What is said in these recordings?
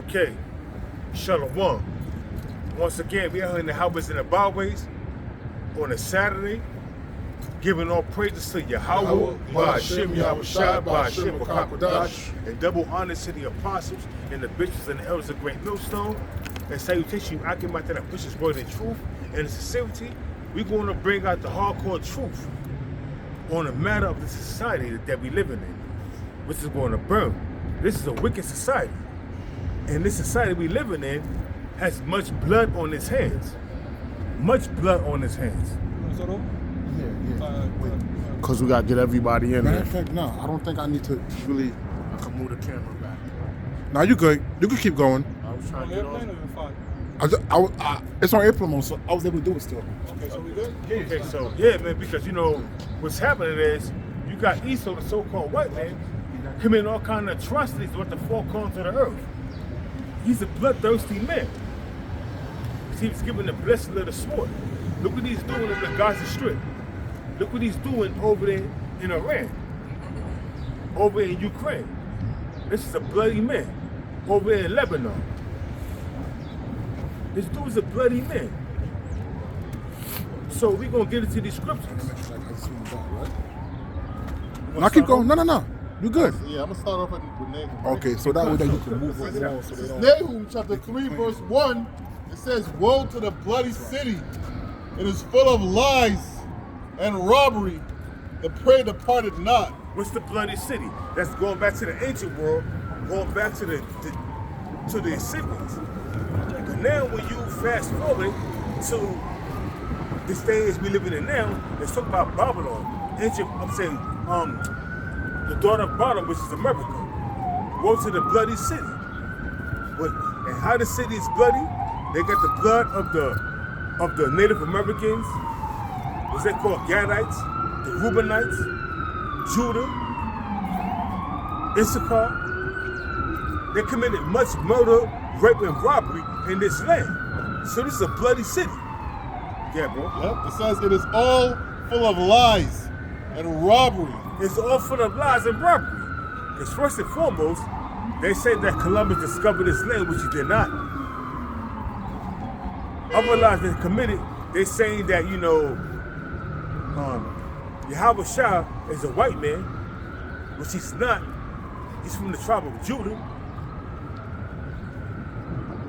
Okay, Shalom. Once again, we are here in the highways and the byways on a Saturday, giving all praises to Yahweh, Ba'ashem Yahushua, Ba'ashem B'Kakodash, and double honors to the apostles and the bishops and the elders of Great Millstone. And salutation, I came out there that pushes word in truth and in sincerity. We're going to bring out the hardcore truth on the matter of the society that we living in, which is going to burn. This is a wicked society. And this society we living in has much blood on its hands. Much blood on its hands. Yeah. Because we got to get everybody in Matter there. of fact, no, I don't think I need to really. I can move the camera back. No, you good. You can keep going. I was trying to get on. It's on airplane mode, so I was able to do it still. Okay, so we good? Okay, so yeah, man, because you know what's happening is you got Esau, the so-called white man, committing all kind of atrocities with the four corners of the earth. He's a bloodthirsty man. He's giving the blessing of the sword. Look what he's doing in the Gaza Strip. Look what he's doing over there in Iran. Over in Ukraine. This is a bloody man. Over in Lebanon. This dude's a bloody man. So we're going to get into these scriptures. Now keep going. No. You good. Yeah, I'm going to start off with Nahum. Okay, so that way that you can move it along so they don't. Nahum chapter 3 verse 1, it says, "Woe to the bloody city. It is full of lies and robbery. The prey departed not." What's the bloody city? That's going back to the ancient world, going back to the Assyrians. But now when you fast forward to this day as we living in now, let's talk about Babylon. Ancient, I'm saying, the daughter of Babylon, which is America. Woe to the bloody city. And how the city is bloody? They got the blood of the Native Americans, what's they called Gadites, the Reubenites, Judah, Issachar. They committed much murder, rape, and robbery in this land. So this is a bloody city. Yeah, bro. Yep, it says it is all full of lies and robbery. It's all full of lies and robbery. Because first and foremost, they say that Columbus discovered this land, which he did not. Other lies they committed, they saying that, you know, Yahweh Shah is a white man, which he's not. He's from the tribe of Judah.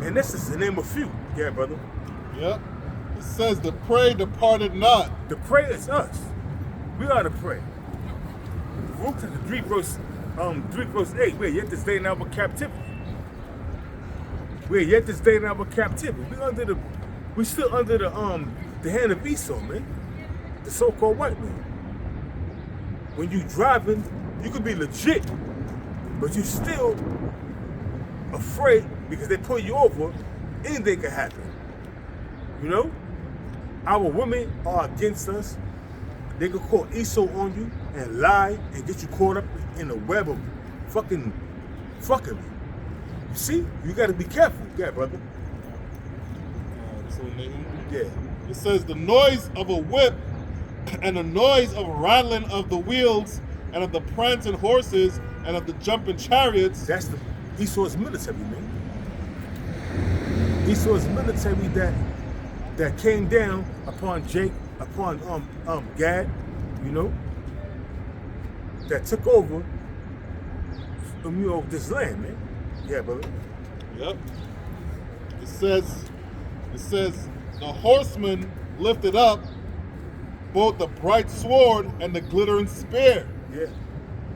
And this is the name of few. Yeah, brother. Yep. It says the prey departed not. The prey is us. We are the prey. Luke chapter 3 verse 8. We're yet this day in our captivity. We're yet this day in our captivity. We're still under the hand of Esau, man. The so-called white man. When you driving, you could be legit, but you still afraid because they pull you over, anything can happen. You know? Our women are against us. They could call Esau on you and lie and get you caught up in a web of fucking fuckery. You see? You gotta be careful. Yeah, brother. So Nahum. Yeah. It says the noise of a whip and the noise of rattling of the wheels and of the prancing horses and of the jumping chariots. That's the Esau's military, man. Esau's military that came down upon Gad, you know, that took over this land, man. Yeah, brother. Yep. It says the horseman lifted up both the bright sword and the glittering spear. Yeah.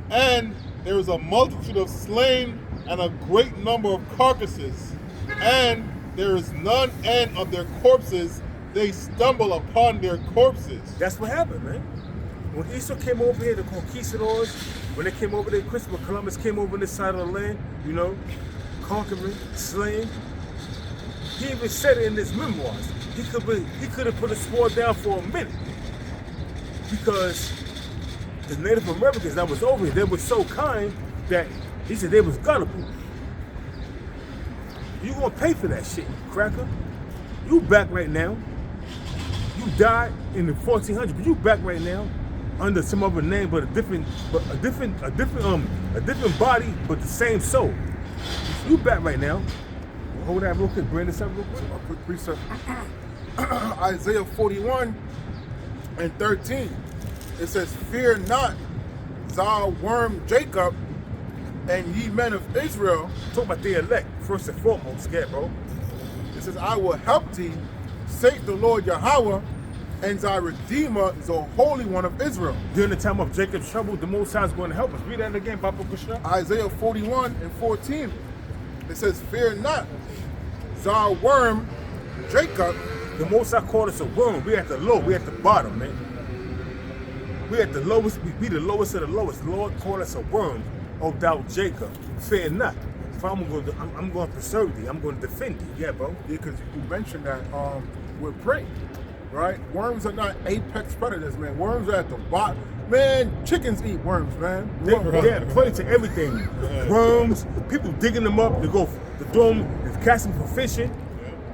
And there is a multitude of slain and a great number of carcasses. And there is none end of their corpses. They stumble upon their corpses. That's what happened, man. When Esau came over here, the conquistadors, when they came over there, Christopher Columbus came over this side of the land, you know, conquering, slaying. He even said it in his memoirs. He could have put a sword down for a minute. Because the Native Americans that was over here, they were so kind that he said they was gullible. You gonna pay for that shit, you cracker. You back right now. You died in the 1400s, but you back right now under some other name, but a different body, but the same soul. You back right now. hold that real quick. Bring this up real quick. A quick precept. Isaiah 41 and 13. It says, "Fear not, thou worm Jacob, and ye men of Israel." Talk about the elect, first and foremost. Yeah, bro. It says, "I will help thee, saith the Lord Yahweh, and thy Redeemer, the Holy One of Israel." During the time of Jacob's trouble, the Most High is going to help us. Read that again, Papa Kushna. Isaiah 41 and 14. It says, "Fear not, thou worm Jacob." The Most High called us a worm. We at the low. We at the bottom, man. We at the lowest. We the lowest of the lowest. The Lord called us a worm, O thou Jacob. Fear not. If I'm going to preserve thee. I'm going to defend thee. Yeah, bro. Yeah, because you mentioned that with prey, right? Worms are not apex predators, man. Worms are at the bottom. Man, chickens eat worms, man. They're prey to everything. Worms, people digging them up to throw them, to catch them for fishing.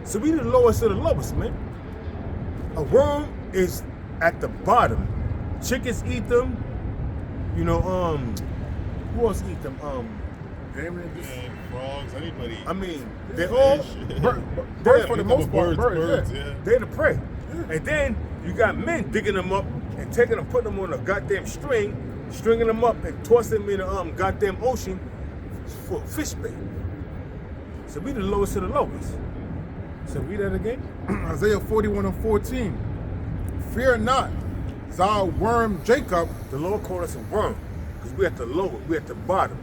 So we the lowest of the lowest, man. A worm is at the bottom. Chickens eat them. You know, who else eat them? Frogs, anybody. I mean, they're all birds for the most part. Birds, yeah. They're the prey. And then you got men digging them up and taking them, putting them on a goddamn string, stringing them up and tossing them in the goddamn ocean for fish bait. So we the lowest of the lowest. So read that again. Isaiah 41 and 14. "Fear not, thou worm Jacob." The Lord called us a worm because we're at the lower, we're at the bottom.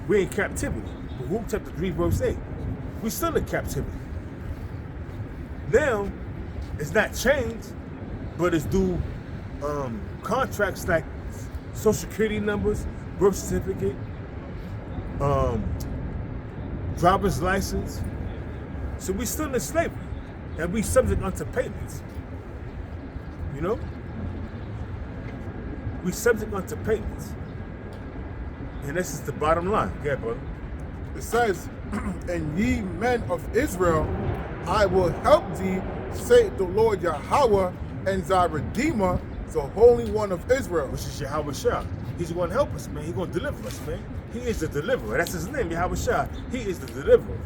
We're in captivity. But Luke chapter 3, verse 8. We're still in captivity. Now, it's not changed, but it's due contracts like Social Security numbers, birth certificate, driver's license. So we're still in slavery, and we subject unto payments. You know? We subject unto payments. And this is the bottom line. Yeah, brother. It says, "And ye men of Israel, I will help thee, saith the Lord Yahweh, and thy Redeemer, the Holy One of Israel." Which is Yahweh Shah. He's going to help us, man. He's going to deliver us, man. He is the deliverer. That's his name, Yahweh Shah. He is the deliverer.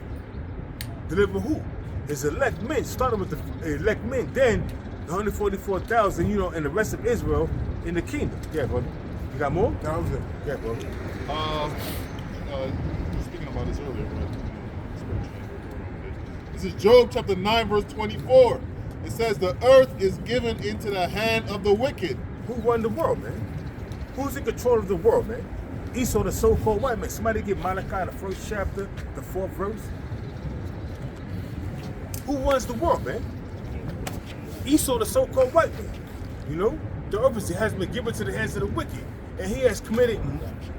Deliver who? His elect men. Starting with the elect men, then the 144,000, you know, and the rest of Israel in the kingdom. Yeah, brother. You got more? That was it. Yeah, brother. Speaking about this earlier, but this is Job chapter 9, verse 24. It says, "The earth is given into the hand of the wicked." Who run the world, man? Who's in control of the world, man? Esau, the so-called white man. Somebody give Malachi the first chapter, the 4th verse. Who runs the world, man? Esau, the so-called white man. You know, the earth has been given to the hands of the wicked, and he has committed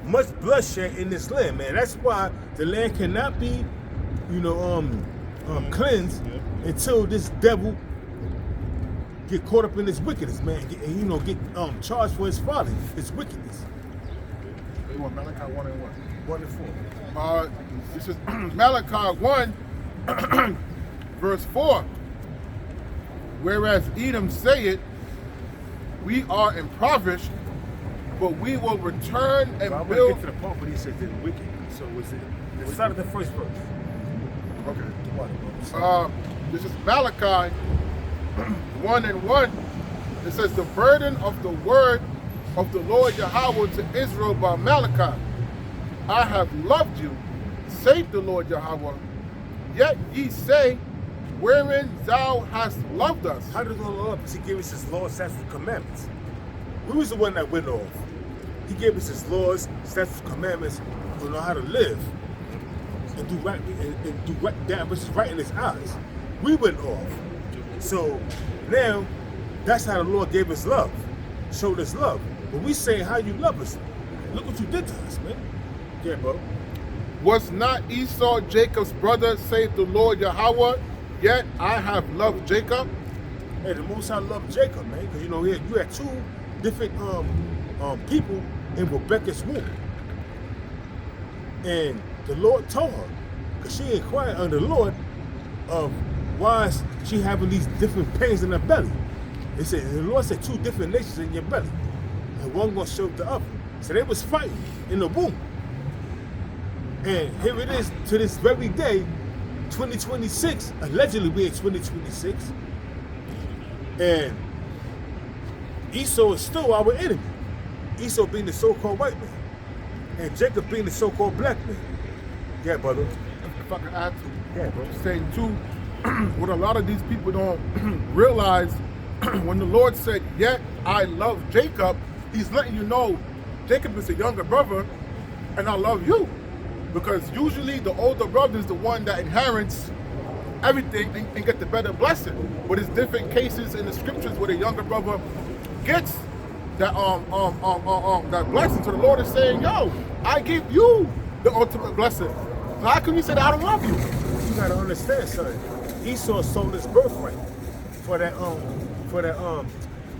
much bloodshed in this land, man. That's why the land cannot be, you know, cleansed until this devil get caught up in his wickedness, man, and you know, get charged for his folly, his wickedness. You want Malachi 1 and 1? 1 and 4. This is Malachi 1, verse 4. "Whereas Edom saith, we are impoverished, but we will return and But I want to build." get to the part where he said they're wicked. So was it? Let's start at the first verse. Okay. This is Malachi 1 and 1. It says, "The burden of the word of the Lord Yahweh to Israel by Malachi. I have loved you, saith the Lord Yahweh. Yet ye say, wherein thou hast loved us." How did the Lord love us? He gave us his laws, statutes, and commandments. We was the one that went off. He gave us his laws, statutes, and commandments to know how to live and do right and do right, that which is right in his eyes. We went off. So now that's how the Lord gave us love, showed us love. But we say how you love us. Look what you did to us, man. Yeah, bro. "Was not Esau Jacob's brother, saith the Lord Yahweh? Yet I have loved Jacob." Hey, the Most High loved Jacob, man, because you know you had two different people in Rebecca's womb, and the Lord told her, because she inquired under the Lord of why is she having these different pains in her belly. They said the Lord said 2 different nations in your belly, and one gonna show the other. So they was fighting in the womb, and here it is to this very day. 2026, allegedly we're in 2026, and Esau is still our enemy. Esau being the so-called white man, and Jacob being the so-called black man. Yeah, brother. If I can add to Yeah, bro. saying too, what a lot of these people don't realize, when the Lord said, "Yet I love Jacob," He's letting you know Jacob is a younger brother, and I love you, because usually the older brother is the one that inherits everything and get the better blessing. But it's different cases in the scriptures where the younger brother gets that that blessing. So the Lord is saying, "Yo, I give you the ultimate blessing." So how can you say that I don't love you? You gotta understand something. Esau sold his birthright for that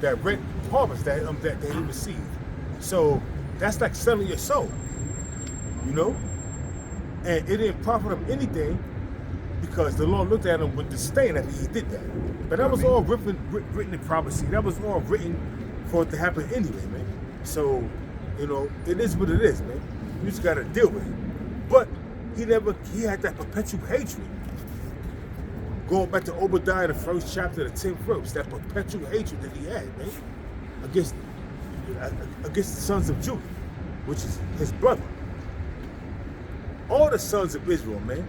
that rent harvest that he received. So that's like selling your soul, you know. And it didn't profit him anything, because the Lord looked at him with disdain after he did that. But that was all written in prophecy. That was all written for it to happen anyway, man. So, you know, it is what it is, man. You just gotta deal with it. But he had that perpetual hatred. Going back to Obadiah, the 1st chapter, the 10th verse, that perpetual hatred that he had, man, against the sons of Judah, which is his brother. All the sons of Israel, man,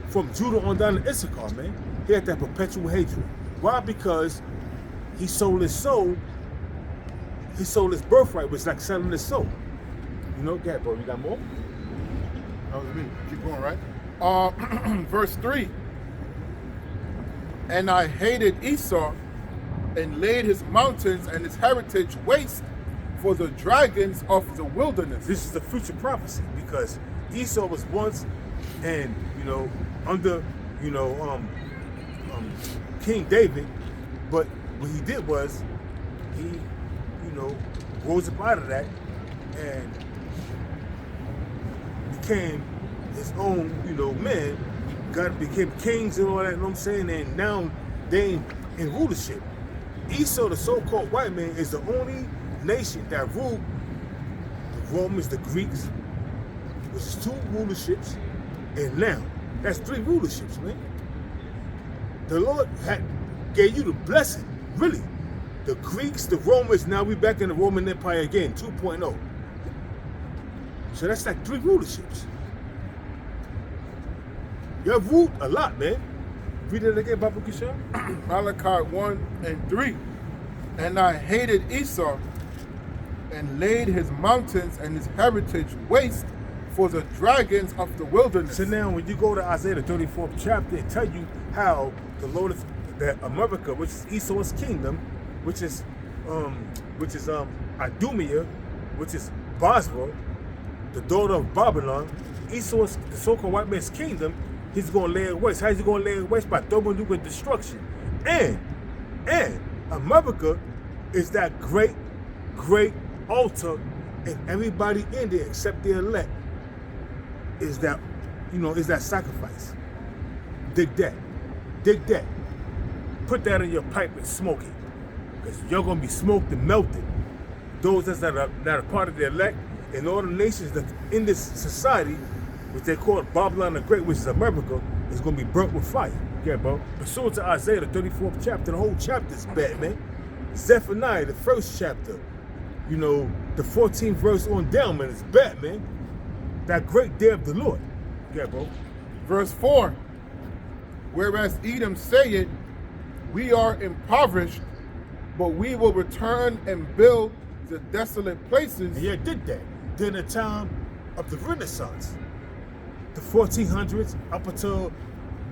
from Judah on down to Issachar, man, he had that perpetual hatred. Why? Because he sold his soul. He sold his birthright, which is like selling his soul. You know, yeah, bro, you got more? That was me. Keep going, right? Verse 3. And I hated Esau and laid his mountains and his heritage waste for the dragons of the wilderness. This is the future prophecy, because Esau was once, and you know, under King David, but what he did was he, you know, rose up out of that and became his own, you know, man. Became kings and all that, you know what I'm saying? And now they in rulership. Esau, the so-called white man, is the only nation that ruled the Romans, the Greeks, which is 2 rulerships, and now that's 3 rulerships, man. The Lord gave you the blessing, really. The Greeks, the Romans, now we back in the Roman Empire again, 2.0. So that's like 3 rulerships. You have ruled a lot, man. Read it again, Baba Kishar. Malachi 1 and 3. And I hated Esau and laid his mountains and his heritage waste for the dragons of the wilderness. So now when you go to Isaiah the 34th chapter, it tells you how the Lord is, that America, which is Esau's kingdom, which is Idumea, which is Basra, the daughter of Babylon, Esau's, the so-called white man's kingdom, he's going to lay it waste. How's he going to lay it waste? By throwing you with destruction. And America is that great altar, and everybody in there except the elect is that, you know, is that sacrifice. Dig that. Put that in your pipe and smoke it, because you're going to be smoked and melted. Those that are part of the elect, and all the nations that in this society, which they call Babylon the Great, which is America, is going to be burnt with fire. Yeah, bro. Pursuant to Isaiah, the 34th chapter, the whole chapter is bad, man. Zephaniah, the 1st chapter, you know, the 14th verse on down, man, it's bad, man. That great day of the Lord. Yeah, bro. Verse 4. Whereas Edom saith, we are impoverished, but we will return and build the desolate places. And yeah, did that during the time of the Renaissance. The 1400s up until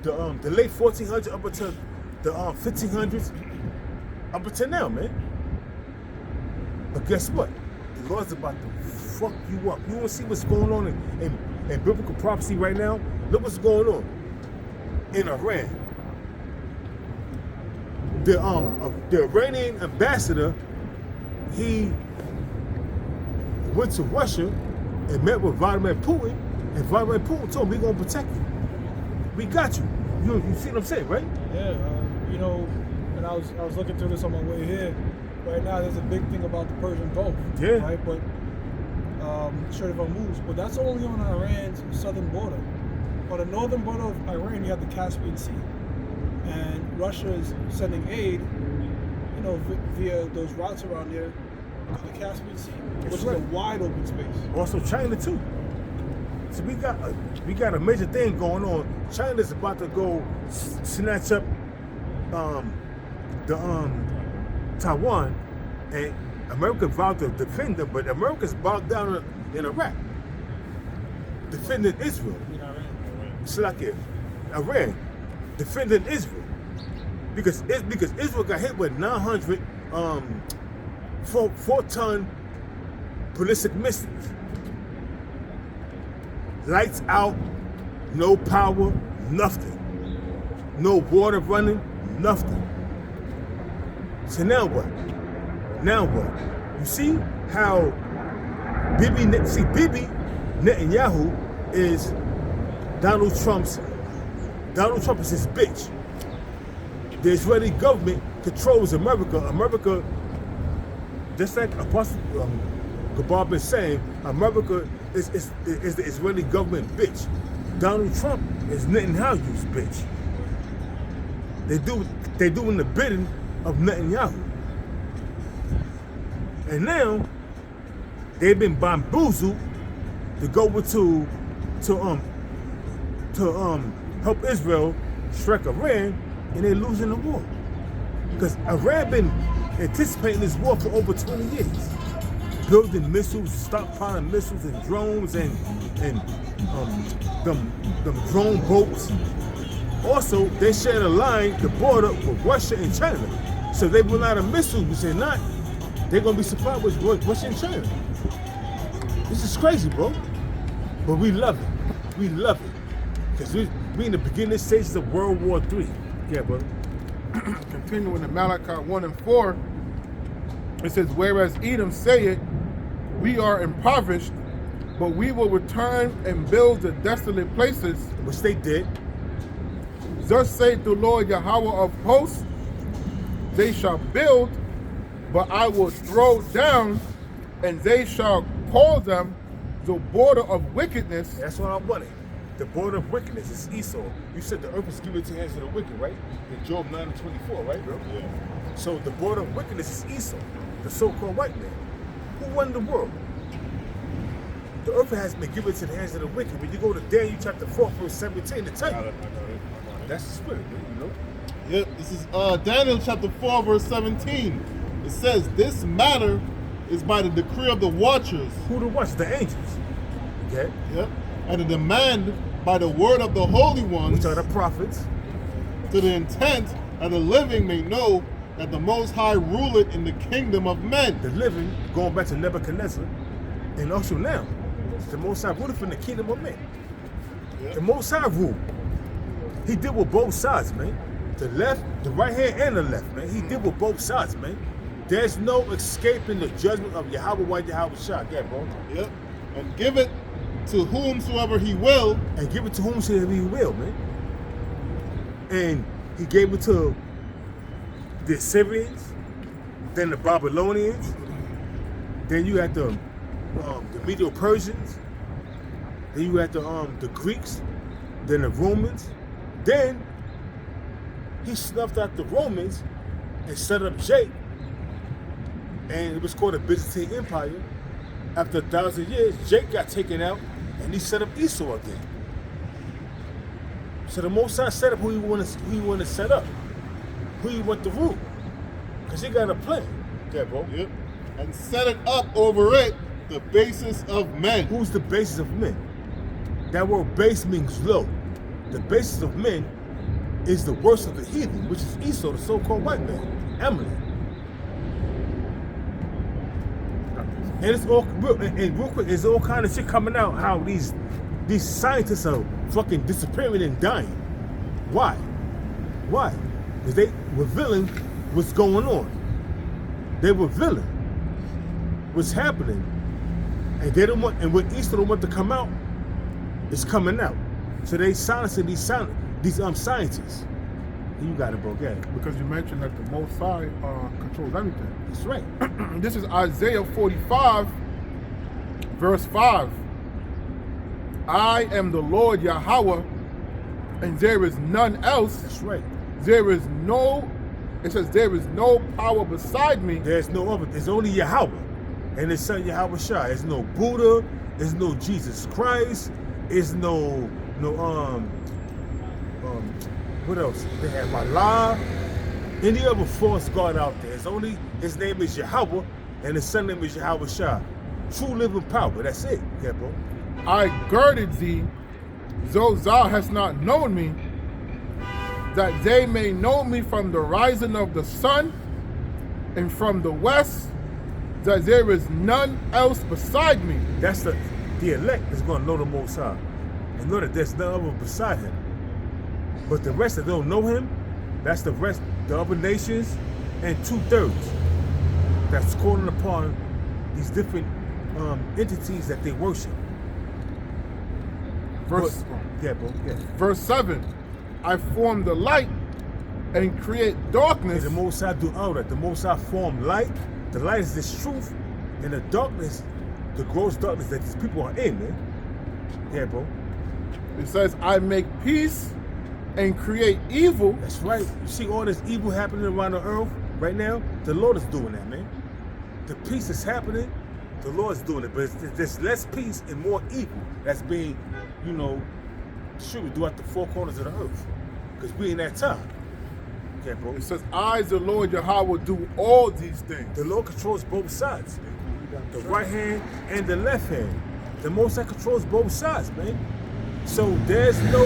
the late 1400s, up until the 1500s, up until now, man. But guess what? The Lord's about to fuck you up. You want to see what's going on in biblical prophecy right now? Look what's going on in Iran. The Iranian ambassador, he went to Russia and met with Vladimir Putin, and Vladimir Putin told him, we're going to protect you. We got you. You see what I'm saying, right? Yeah, you know, and I was looking through this on my way here. Right now, there's a big thing about the Persian Gulf. Yeah. Right, but Strait of Hormuz, but that's only on Iran's southern border. On the northern border of Iran, you have the Caspian Sea, and Russia is sending aid, you know, via those routes around there to the Caspian Sea, which is a wide open space. Also China too. So we got a major thing going on. China's about to go snatch up Taiwan, and America vowed to defend them, but America's bogged down in Iraq, defending Israel. It's like Iran defending Israel because Israel got hit with 900 4-ton ballistic missiles. Lights out, no power, nothing. No water running, nothing. So now what? Now what? You see how Bibi Netanyahu is Donald Trump is his bitch. The Israeli government controls America. America, just like Apostle Gabar been saying, America is the Israeli government bitch. Donald Trump is Netanyahu's bitch. They doing the bidding of Netanyahu. And now they've been bamboozled to go to help Israel strike Iran, and they're losing the war. Because Iran been anticipating this war for over 20 years. Building missiles, stockpiling missiles and drones and them drone boats. Also, they share the border with Russia and China. So they run out of missiles, which they're not. They're gonna be supplied with Russia and China. This is crazy, bro. But we love it. We love it. Because we in the beginning stages of World War III. Yeah, brother. Continuing in Malachi 1 and 4, it says, whereas Edom saith, we are impoverished, but we will return and build the desolate places. Which they did. Thus saith the Lord Yahweh of hosts, they shall build, but I will throw down, and they shall call them the border of wickedness. That's what I wanted. The border of wickedness is Esau. You said the earth is given to the hands of the wicked, right? In Job 9:24, right, bro? Yeah. So the border of wickedness is Esau, the so-called white man. Who won the world? The earth has been given to the hands of the wicked. When you go to Daniel chapter 4, verse 17, to tell you. That's the spirit, man, you know? Yep, this is Daniel chapter 4, verse 17. It says, this matter is by the decree of the watchers. Who the watch? The angels. Okay? Yep. And the demand by the word of the holy ones. Which are the prophets. To the intent that the living may know that the Most High ruleth in the kingdom of men. The living, going back to Nebuchadnezzar, and also now, the Most High ruleth in the kingdom of men. Yep. The Most High rule. He did with both sides, man. The left, the right hand, and the left, man. He did with both sides, man. There's no escaping the judgment of Yahweh while Yahweh shot. Yeah, bro. Yep. And give it to whomsoever he will. And give it to whomsoever he will, man. And he gave it to the Assyrians, then the Babylonians, then you had the Medo-Persians, then you had the Greeks, then the Romans. Then he snuffed out the Romans and set up Jake, and it was called the Byzantine Empire. After 1,000 years, Jake got taken out, and he set up Esau again. So the Most High set up who he want to set up, who he want to rule, because he got a plan. Yeah, bro. Yep. And set it up over it the basis of men. Who's the basis of men? That word base means low. The basis of men is the worst of the heathen, which is Esau, the so-called white man, Amalek. And it's all real quick, there's all kind of shit coming out how these scientists are fucking disappearing and dying. Why? Why? Because they revealing what's going on. They revealing what's happening, and they don't want. And what Easter don't want to come out, is coming out. So they silencing these scientists. You got it, bro. Yeah. Because you mentioned that the Most High controls everything. That's right. This is Isaiah 45, verse 5. I am the Lord Yahweh, and there is none else. That's right. There is no, it says, there is no power beside me. There's no other. There's only Yahweh and His Son Yahweh Shai. There's no Buddha. There's no Jesus Christ. There's no what else? They have Allah. Any other false god out there? It's only His name is Yahweh and His Son name is Yahweh Shai. True living power. That's it. Yeah, bro. I girded thee, though thou hast not known me, that they may know me from the rising of the sun and from the west, that there is none else beside me. That's the elect is going to know the Most High and know that there's none other beside Him. But the rest that don't know Him, that's the rest, the other nations, and 2/3 that's calling upon these different entities that they worship. Verse, Yeah, bro. Yeah. verse 7, I form the light and create darkness. And the Most High do all that. The Most High form light. The light is this truth, and the darkness, the gross darkness that these people are in, man. Yeah, bro. It says, I make peace and create evil. That's right. You see all this evil happening around the earth right now? The Lord is doing that, man. The peace is happening. The Lord is doing it. But there's less peace and more evil that's being, distributed throughout the four corners of the earth. Because we in that time. Okay, bro. It says, I, the Lord Yahweh, do all these things. The Lord controls both sides. The right hand and the left hand. The Most High controls both sides, man. So there's no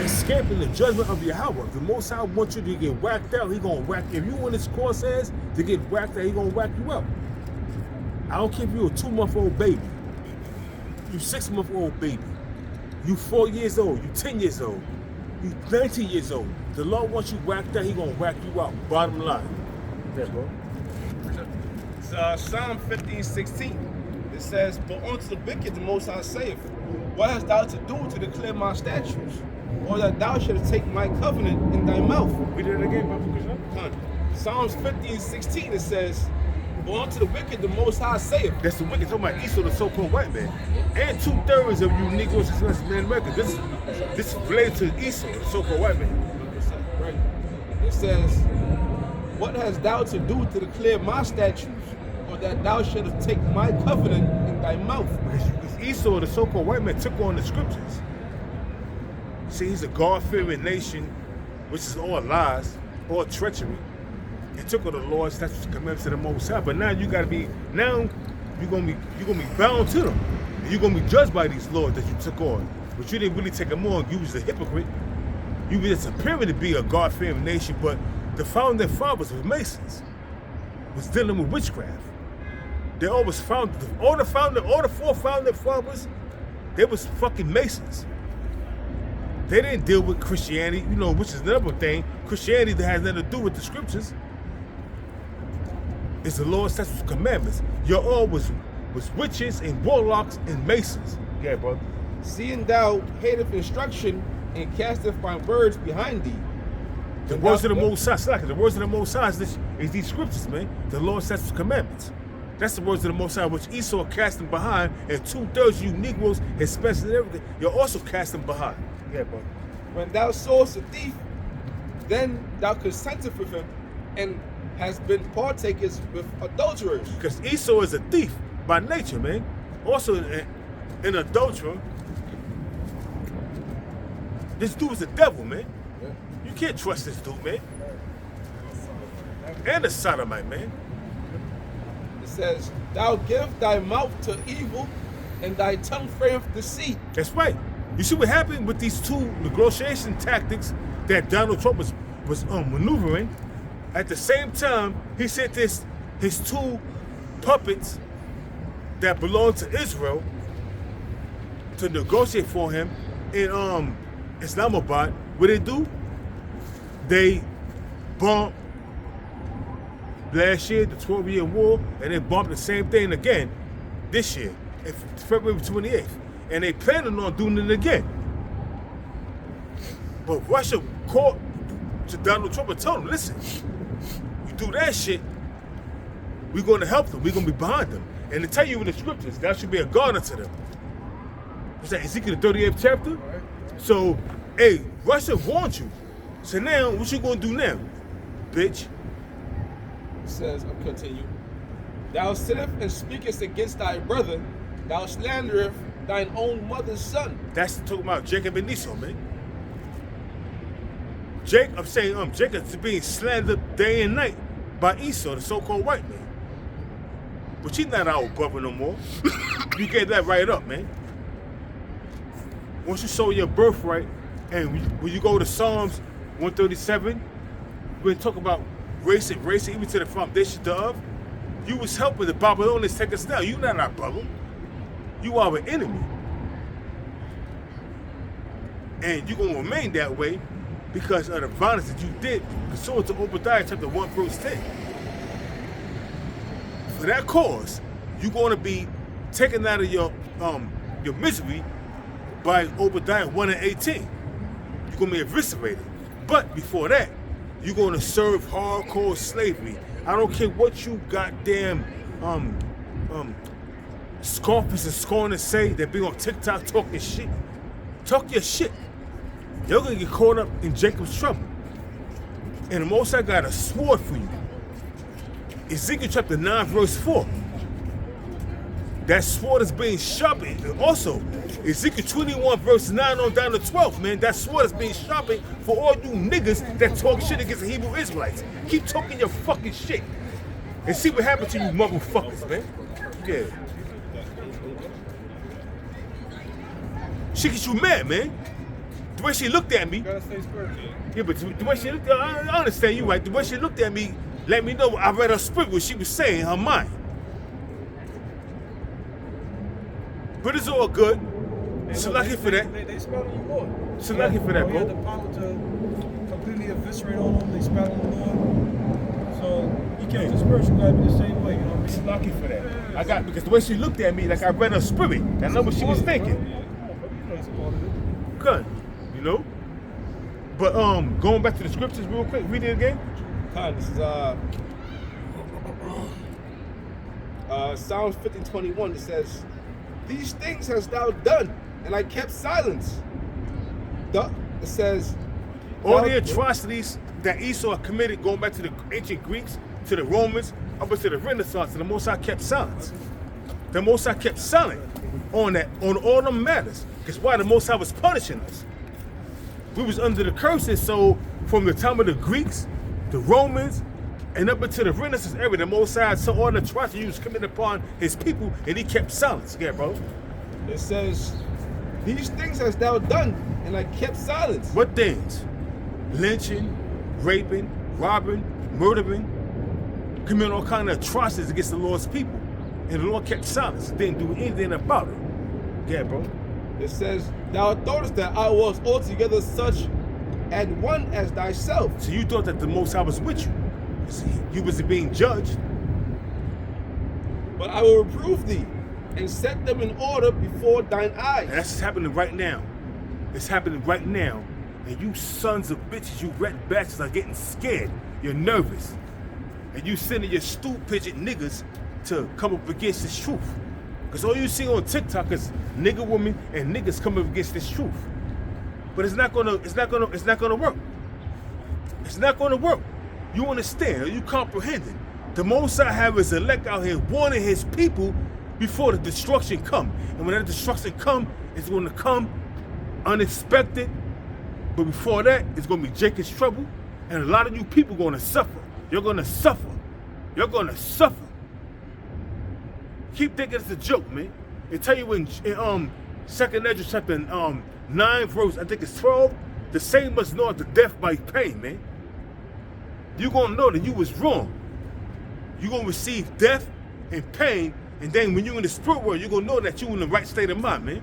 escaping the judgment of Yahweh. If the Most High wants you to get whacked out, He gonna whack you. If you in His crosshairs to get whacked out, He gonna whack you up. I don't care if you're a 2-month-old baby. You 6-month-old baby. You 4 years old. You 10 years old. You 19 years old. The Lord wants you whacked out, He gonna whack you out. Bottom line. Yeah, bro. Psalm 15:16. It says, but unto the wicked the Most High saith, what hast thou to do to declare my statutes? Or that thou shouldst take my covenant in thy mouth? Read it again, brother. Psalms 15:16 it says, but unto the wicked the Most High saith. That's the wicked, talking about Esau, the so-called white man. And 2/3 of you Negroes in America. This is related to Esau, the so-called white man. Right. It says, what hast thou to do to declare my statutes? Or that thou shouldst take my covenant in thy mouth? Because Esau, the so-called white man, took on the scriptures. See, he's a God-fearing nation, which is all lies, all treachery. He took on the Lord's statutes and commandments of the Most High. But now you're gonna be bound to them. And you're gonna be judged by these laws that you took on. But you didn't really take them on. You was a hypocrite. You were just appearing to be a God-fearing nation, but the founding fathers were Masons, was dealing with witchcraft. They always found all the four founding fathers, they was fucking Masons. They didn't deal with Christianity, which is another thing. Christianity that has nothing to do with the scriptures. It's the Lord's statutes and commandments. Your all was witches and warlocks and Masons. Yeah, brother. Seeing thou hateth instruction and casteth my words behind thee. The words of the Most High, the words of the Most High is these scriptures, man. The Lord's statutes and commandments. That's the words of the Most High, which Esau cast them behind, and 2/3 of you Negroes, Hispanics and everything, you're also cast them behind. Yeah, brother. When thou sawest a thief, then thou consentest with him, and hast been partakers with adulterers. Because Esau is a thief by nature, man. Also an adulterer. This dude is a devil, man. Yeah. You can't trust this dude, man. And a sodomite, man. It says, thou give thy mouth to evil, and thy tongue frameth deceit. That's right. You see what happened with these two negotiation tactics that Donald Trump was maneuvering. At the same time, he sent his two puppets that belong to Israel to negotiate for him in Islamabad. What they do? They bombed last year, the 12-year war, and they bombed the same thing again this year, February 28th. And they planning on doing it again. But Russia called to Donald Trump and told him, listen, you do that shit, we're going to help them. We're going to be behind them. And to tell you in the scriptures, that should be a guard unto them. It's like Ezekiel the 38th chapter. So Hey, Russia warned you. So now, what you gonna do now, bitch? It says, I'll continue. Thou sittest and speakest against thy brother, thou slanderest thine own mother's son. That's talking about Jacob and Esau, man. I'm saying Jacob's being slandered day and night by Esau, the so-called white man. But he's not our brother no more. You get that right up, man. Once you show your birthright, and when you go to Psalms 137, we talk about race, even to the foundation thereof. You was helping the Babylonians take us down. You not our brother. You are an enemy. And you're going to remain that way because of the violence that you did, pursuant to Obadiah chapter 1, verse 10. For that cause, you're going to be taken out of your misery by Obadiah 1 and 18. You're going to be eviscerated. But before that, you're going to serve hardcore slavery. I don't care what you goddamn scoffers and scorners say that be on TikTok talking shit. Talk your shit. You're going to get caught up in Jacob's trouble. And the Most High got a sword for you. Ezekiel chapter 9, verse 4. That sword is being sharpened. And also, Ezekiel 21, verse 9 on down to 12, man. That sword is being sharpened for all you niggas that talk shit against the Hebrew Israelites. Keep talking your fucking shit. And see what happens to you motherfuckers, man. Yeah. She gets you mad, man. The way she looked at me. You gotta stay spiritual. Yeah, but the way she looked at me, I understand you right. The way she looked at me, let me know I read her spirit, what she was saying in her mind. But it's all good. So lucky for that. They spat on the Lord. So lucky for that, He had bro. the power to completely eviscerate on them. They spat on the Lord. So he kept the spiritual guy be the same way. You know what I mean? So lucky for that. I got because the way she looked at me, like I read her spirit. I know what she was thinking. Good, you know. But going back to the scriptures real quick, read it again. This is Psalms 50:21. It says, "These things hast thou done, and I kept silence." It says, All the atrocities that Esau committed, going back to the ancient Greeks, to the Romans, up into the Renaissance, and the Most High kept silence. The Most High kept silent on that, on all them matters. Because why? The Most High was punishing us. We was under the curses, so from the time of the Greeks, the Romans, and up into the Renaissance era, the Most High saw all the atrocities was committed upon his people, and he kept silence. Yeah, bro. it says, "These things hast thou done, and I kept silence." What things? Lynching, raping, robbing, murdering, committing all kind of atrocities against the Lord's people. And the Lord kept silence, didn't do anything about it. Yeah, bro. It says, "Thou thoughtest that I was altogether such and one as thyself." So you thought that the Most High was with you. You was being judged. "But I will reprove thee, and set them in order before thine eyes." And that's happening right now. It's happening right now. And you sons of bitches, you red bastards are getting scared. You're nervous. And you sending your stupid niggas to come up against this truth. Because all you see on TikTok is nigga women and niggas coming up against this truth. But it's not gonna work. It's not gonna work. You understand? Are you comprehending? The Most High have his elect out here warning his people before the destruction come. And when that destruction come, it's gonna come unexpected. But before that, it's gonna be Jacob's trouble. And a lot of you people gonna suffer. You're gonna suffer. You're gonna suffer. Keep thinking it's a joke, man. They tell you in 2nd Ezra chapter 9 verse, I think it's 12, the same must know the death by pain, man. You're gonna know that you was wrong. You're gonna receive death and pain, and then when you're in the spirit world, you're gonna know that you're in the right state of mind, man.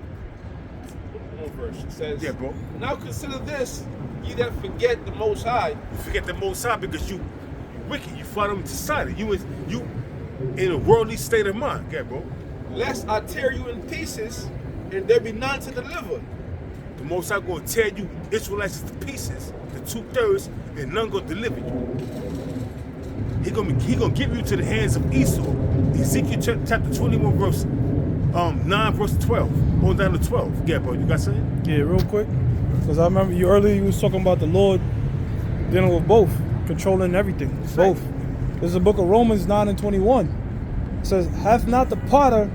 One verse, it says, Yeah, bro. "Now consider this, ye that forget the Most High." You forget the Most High because you wicked. You follow him to side. You in a worldly state of mind. Yeah, bro. "Lest I tear you in pieces, and there be none to deliver." The Most High gonna tear you Israelites to pieces, the 2/3, and none gonna deliver you. He gonna give you to the hands of Esau. Ezekiel chapter 21 verse 9 verse 12, going down to 12. Yeah, bro. You got something? Yeah, real quick. Because I remember you earlier, you was talking about the Lord dealing with both, controlling everything, both. There's a book of Romans 9:21. It says, hath not the potter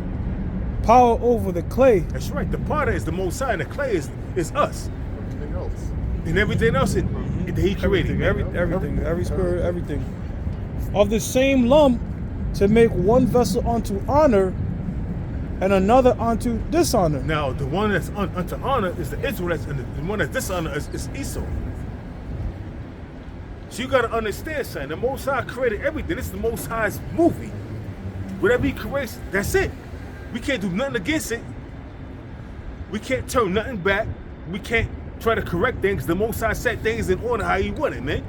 power over the clay? That's right. The potter is the Most High, and the clay is us. Everything else. And everything else that he created. Everything, every spirit, everything. Of the same lump to make one vessel unto honor and another unto dishonor. Now, the one that's unto honor is the Israelites, and the one that's dishonor is Esau. So you got to understand, son. The Most High created everything. This is the Most High's movie. Whatever he creates, that's it. We can't do nothing against it. We can't turn nothing back. We can't try to correct things. The Most High set things in order how he wanted, man.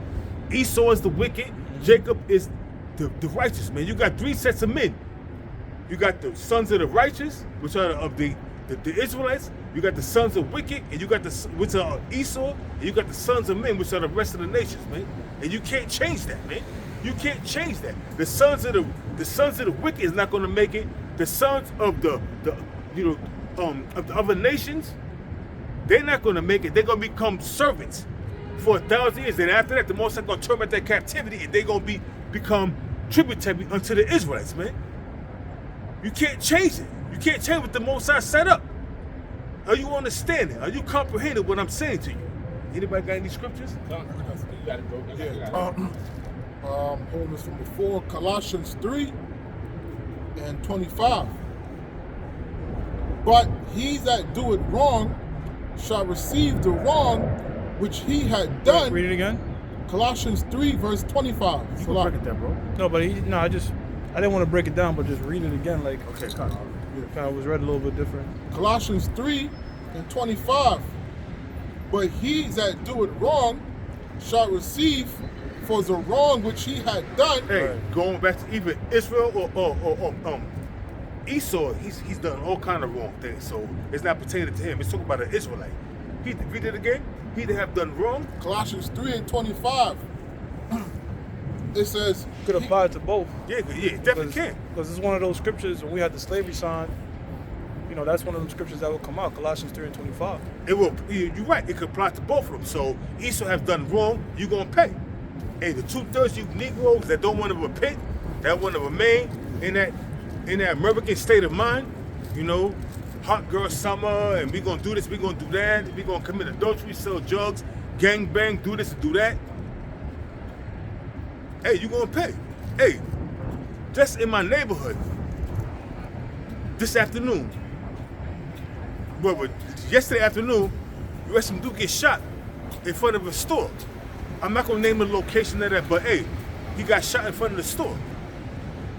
Esau is the wicked. Jacob is the righteous, man. You got 3 sets of men. You got the sons of the righteous, which are of the Israelites. You got the sons of wicked, and you got which are Esau, and you got the sons of men, which are the rest of the nations, man. And you can't change that, man. You can't change that. The sons of the wicked is not going to make it. The sons of the of the other nations, they're not going to make it. They're going to become servants for 1,000 years. Then after that, the Most High going to turn back their captivity, and they're going to become tributary unto the Israelites, man. You can't change it. You can't change what the Most High set up. Are you understanding? Are you comprehending what I'm saying to you? Anybody got any scriptures? You got it, bro. Holding this from before, Colossians 3:25. But he that doeth wrong shall receive the wrong which he had done. Read it again. Colossians 3:25. You can break it down, bro. No, but I didn't want to break it down, but just read it again. Like, Okay, kind of was read a little bit different. Colossians 3:25. But he that doeth wrong shall receive for the wrong which he had done. Hey, going back to either Israel or Esau, he's done all kind of wrong things, so it's not pertaining to him. It's talking about an Israelite. Read it again. He that have done wrong. Colossians 3:25. It says Could apply to both. Yeah, definitely can. Because it's one of those scriptures when we had the slavery sign. You know, that's one of them scriptures that will come out. Colossians 3:25. It will. You're right. It could apply to both of them. So Esau have done wrong. You're gonna pay. Hey, the 2/3 you Negroes that don't want to repent, that want to remain in that American state of mind, you know, hot girl summer, and we gonna do this, we gonna do that, we gonna commit adultery, sell drugs, gang bang, do this and do that. Hey, you gonna pay. Hey, just in my neighborhood, this afternoon, well, yesterday afternoon, you had some dude get shot in front of a store. I'm not gonna name the location of that, but hey, he got shot in front of the store.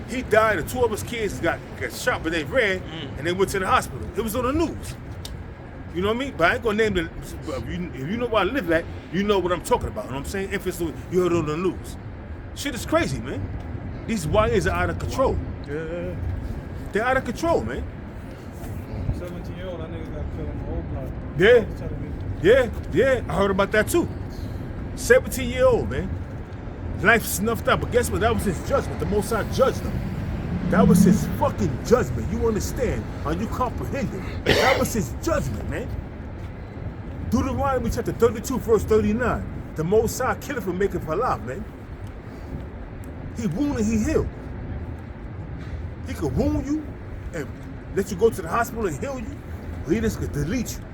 He died, and 2 of his kids got shot, but they ran and they went to the hospital. It was on the news. You know what I mean? But I ain't gonna name the. If you know where I live at, you know what I'm talking about. You know what I'm saying? If it's you heard it on the news, shit is crazy, man. These YNs are out of control. Yeah. They're out of control, man. 17-year-old, that nigga got killed in the whole block. Yeah. I heard about that too. 17-year-old, man. Life snuffed out, but guess what? That was his judgment. The Most High judged him. That was his fucking judgment. You understand? Are you comprehending? That was his judgment, man. Deuteronomy chapter 32, verse 39. The Most High killeth for making for life, man. He wounded, he healed. He could wound you and let you go to the hospital and heal you, or he just could delete you.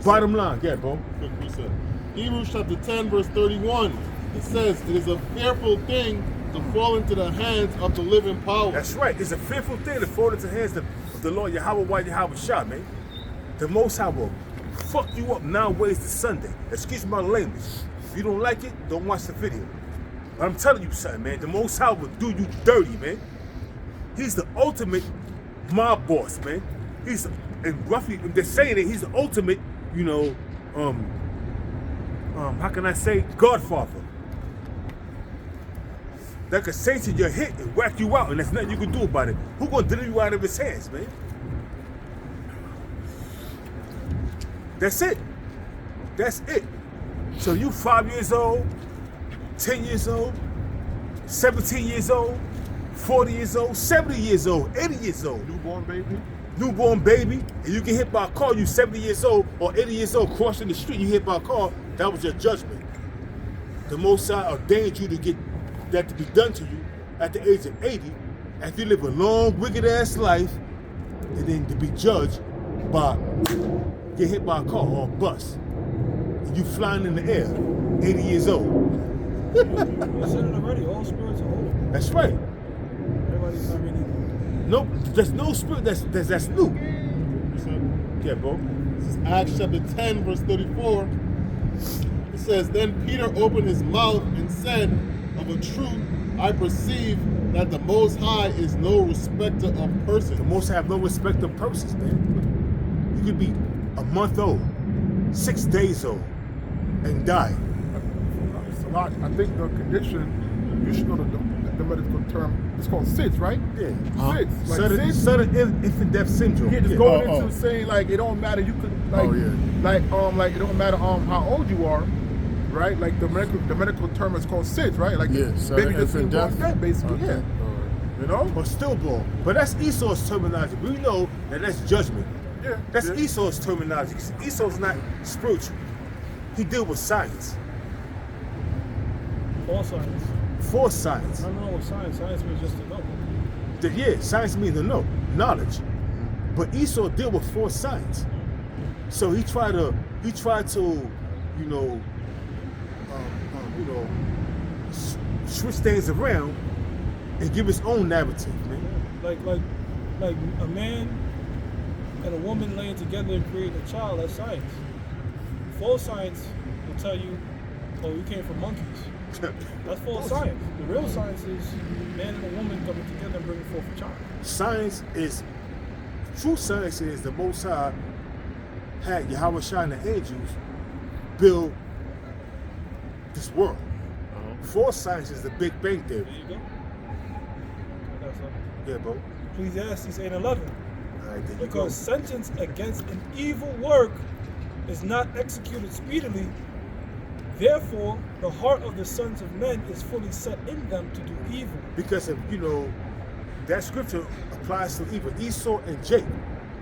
Bottom line, yeah, bro. Quick reset. Hebrews chapter 10, verse 31. It says, it is a fearful thing to fall into the hands of the living power. That's right. It's a fearful thing to fall into the hands of the Lord Yahweh while Yahweh shot, man. The Most High will fuck you up 9 ways to Sunday. Excuse my language. If you don't like it, don't watch the video. But I'm telling you something, man. The Most High will do you dirty, man. He's the ultimate mob boss, man. And roughly, if they're saying it, he's the ultimate, you know, how can I say, Godfather. That could sanction your hit and whack you out, and there's nothing you can do about it. Who gonna deliver you out of his hands, man? That's it. That's it. So you 5 years old, 10 years old, 17 years old, 40 years old, 70 years old, 80 years old. Newborn baby. newborn baby, and you get hit by a car, you 70 years old or 80 years old, crossing the street, you hit by a car, that was your judgment. The Most High ordained you to get that to be done to you at the age of 80, after you live a long, wicked-ass life, and then to be judged by get hit by a car or a bus, and you flying in the air, 80 years old. You said it already. All spirits are holy. That's right. Everybody's not really. No, there's no spirit that's new. Yeah, bro. This is Acts chapter 10, verse 34. It says, Then Peter opened his mouth and said, Of a truth, I perceive that the Most High is no respecter of persons. The Most High have no respect of persons, man. You could be a month old, 6 days old, and die. Salat, I think the condition, you should know the medical term, it's called SIDS, right? Yeah. SIDS. Like Sudden SIDS. infant death syndrome. Yeah, just Yeah. going into saying like it don't matter. You could like, Oh, yeah. like it don't matter how old you are, right? Like the medical term is called SIDS, right? Like Yeah, sudden baby just infant being born death. dead, basically. Okay. Yeah, you know. Or stillborn. But that's Esau's terminology. We know that that's judgment. Yeah, That's yeah. Esau's terminology. Esau's not spiritual. He deals with science. All science. For science. I don't know what science. Science means just to know. Yeah, science means to know, knowledge. But Esau deal with force science. So he tried to, switch things around and give his own narrative, man. Like a man and a woman laying together and creating a child. That's science. Full science will tell you, oh, you came from monkeys. That's full science. The real science is man and a woman coming together and bringing forth a child. True science is the Most High had Yahweh Shai and the angels build this world. False science is the Big Bang Theory. There you go. I got something. Yeah, bro. Ecclesiastes 8:11. All right, there you Because sentence against an evil work is not executed speedily, therefore the heart of the sons of men is fully set in them to do evil. Because if that scripture applies to even Esau and Jacob.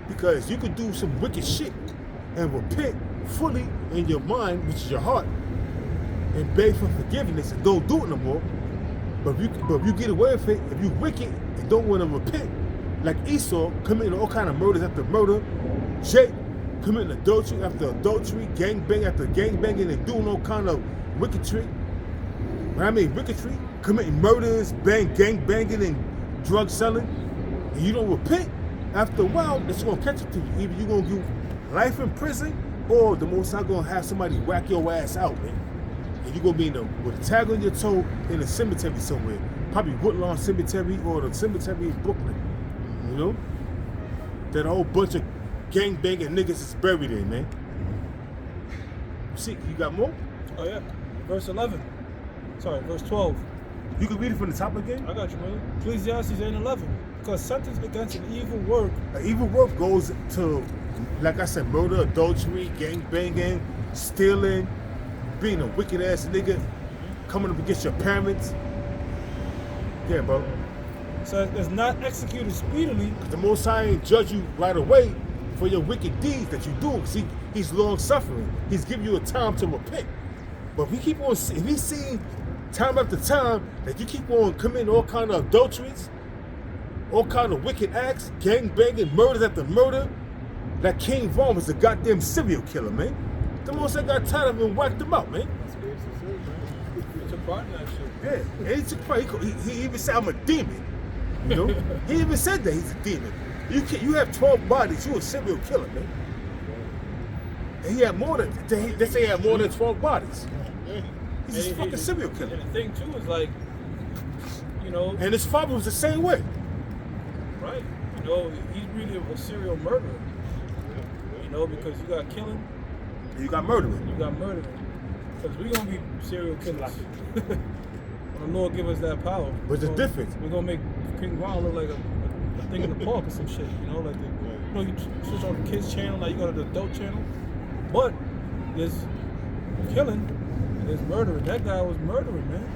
Because you could do some wicked shit and repent fully in your mind, which is your heart, and beg for forgiveness and don't do it no more. But if you get away with it, if you wicked and don't want to repent, like Esau committing all kind of murders after murder, Jacob committing adultery after adultery, gangbang after gangbanging, and doing all kind of wicketry. When I mean wicketry, committing murders, gang banging, and drug selling, and you don't repent, after a while, that's gonna catch up to you. Either you're gonna do life in prison, or the Most High gonna have somebody whack your ass out, man. And you're gonna be with a tag on your toe in a cemetery somewhere, probably Woodlawn Cemetery or the cemetery in Brooklyn. You know, that a whole bunch of gang banging niggas is buried in, man. See, you got more? Oh yeah. Verse 11. Sorry, verse 12. You can read it from the top again. I got you, brother. Ecclesiastes 8:11. Because sentence against an evil work. An evil work goes to, like I said, murder, adultery, gang banging, stealing, being a wicked ass nigga, coming up against your parents. Yeah, bro. So it's not executed speedily. The Most High ain't judge you right away for your wicked deeds that you do. Because he's long suffering. He's giving you a time to repent. But if he's seeing time after time that you keep on committing all kind of adulteries, all kind of wicked acts, gang banging, murders after murder, that King Von was a goddamn serial killer, man. The Most High got tired of him and whacked him out, man. He took part in that shit. Yeah, and he took part. He even said, I'm a demon. You know? He even said that he's a demon. You have 12 bodies, you a serial killer, man. And he had more than, they say he had more than 12 bodies. He's a fucking serial killer. And the thing too is like, And his father was the same way. Right. He's really a serial murderer. Because you got killing. You got murdering. You got murdering. Because we're going to be serial killers. When the Lord give us that power. But the difference. We're going to make King Von look like a thing in the park or some shit. You switch on the kids channel, now you go to the adult channel. But there's killing and there's murdering. That guy was murdering, man.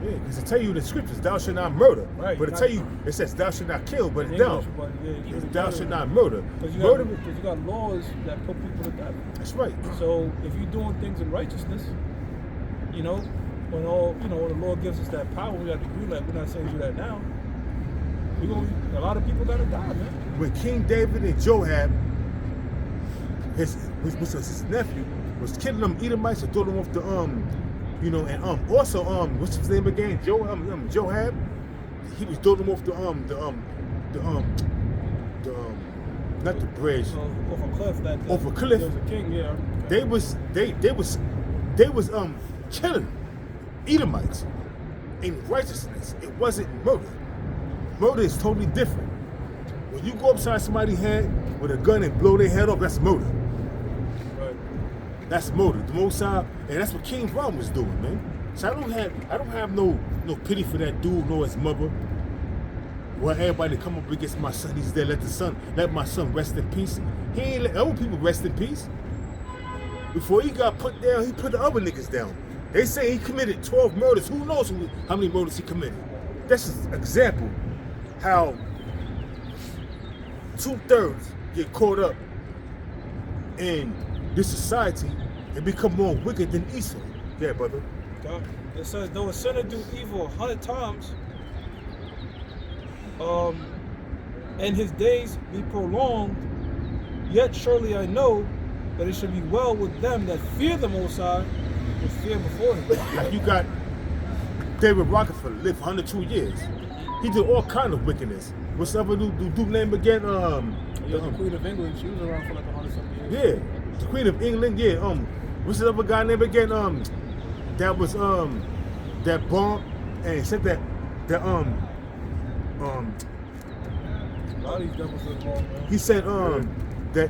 Yeah, because it tell you in the scriptures, thou shalt not murder. Right, But it tell you, it says thou shalt not kill, but In it don't. English, but yeah, you It's shouldn't thou murder. shalt not murder. Because Murder, you got laws that put people to death. that's right. So if you're doing things in righteousness, you know, when the Lord gives us that power, we got to agree. Like, we're not saying do that now. A lot of people gotta die, man. When King David and Joab, his nephew, was killing them Edomites and throwing them off the and also what's his name again? Joab. He was throwing them off not the bridge. Off a cliff. Off a cliff. There was a king, yeah. They was killing Edomites in righteousness. It wasn't murder. Murder is totally different. When you go upside somebody's head with a gun and blow their head off, that's murder. Right. That's murder. The Most High, and that's what King Von was doing, man. So I don't have no pity for that dude nor his mother. Well, everybody come up against my son, he's there. Let my son rest in peace. He ain't let other people rest in peace. Before he got put down, he put the other niggas down. They say he committed 12 murders. Who knows how many murders he committed? That's just an example how 2/3 get caught up in this society and become more wicked than Esau. Yeah, brother. God. It says, though a sinner do evil 100 times, and his days be prolonged, yet surely I know that it should be well with them that fear the Most High, with fear before him. Like you got David Rockefeller lived 102 years. He did all kind of wickedness. What's the other dude name again? The Queen of England, she was around for like 100-something years. Yeah, the Queen of England. Yeah. What's the other guy name again? That was that bomb and said that A lot of these devils are wrong, man. he said that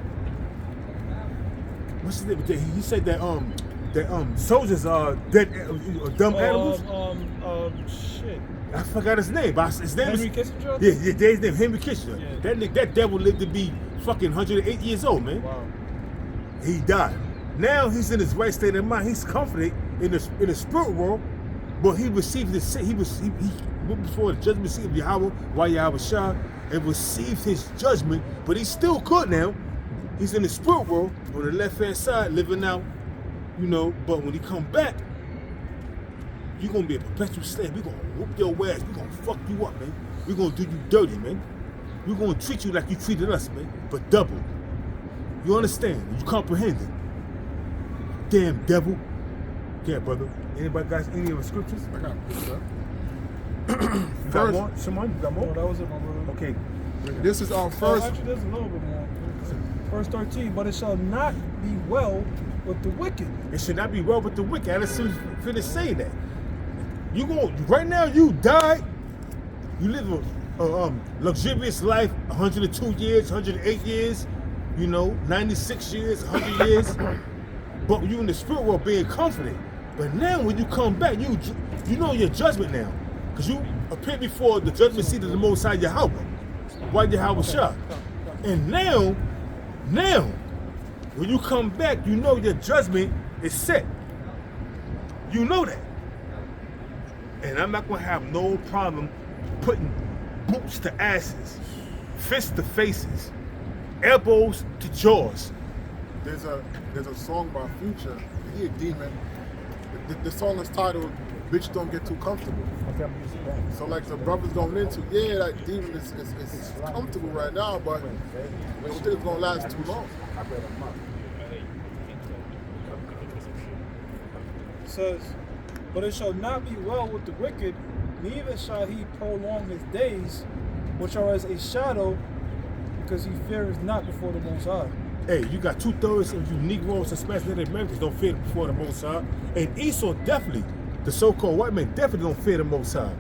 what's his name? He said that soldiers are dead dumb animals. Shit. I forgot his name. But his name Henry was Kissinger? yeah, his name Henry Kissinger. Yeah. That devil lived to be fucking 108 years old, man. Wow. He died. Now he's in his right state of mind. He's comforted in the spirit world, but he received he went before the judgment seat of Yahweh, while Yahweh Shah, and received his judgment. But he's still good now. He's in the spirit world on the left hand side, living out, But when he come back, you're gonna be a perpetual slave. We're gonna whoop your ass. We're gonna fuck you up, man. We're gonna do you dirty, man. We're gonna treat you like you treated us, man, but double. You understand? You comprehend it? Damn devil. Yeah, brother. Anybody got any of the scriptures? I got this, sir. You got more? Someone? You got No, more? that was it, my brother. Okay. This is our first. Actually, there's a little bit more. Verse 13, but it shall not be well with the wicked. It should not be well with the wicked. I just finished saying that. You go right now. You died. You live a luxurious life. 102 years, 108 years. 96 years, 100 years. But you in the spirit world being comforted. But now when you come back, you know your judgment now, because you appear before the judgment seat of the Most High Yahweh, while Yahweh Shah. And now, when you come back, you know your judgment is set. You know that. And I'm not going to have no problem putting boots to asses, fists to faces, elbows to jaws. There's a song by Future. He a demon. The song is titled "Bitch Don't Get Too Comfortable." So like the brothers going into, that demon is comfortable right now, but it's still gonna last too long. It says, but it shall not be well with the wicked, neither shall he prolong his days, which are as a shadow, because he feareth not before the Most High. Hey, you got 2/3 of you Negroes, especially Native Americans, don't fear before the Most High. And Esau definitely, the so-called white man, definitely don't fear the Most High.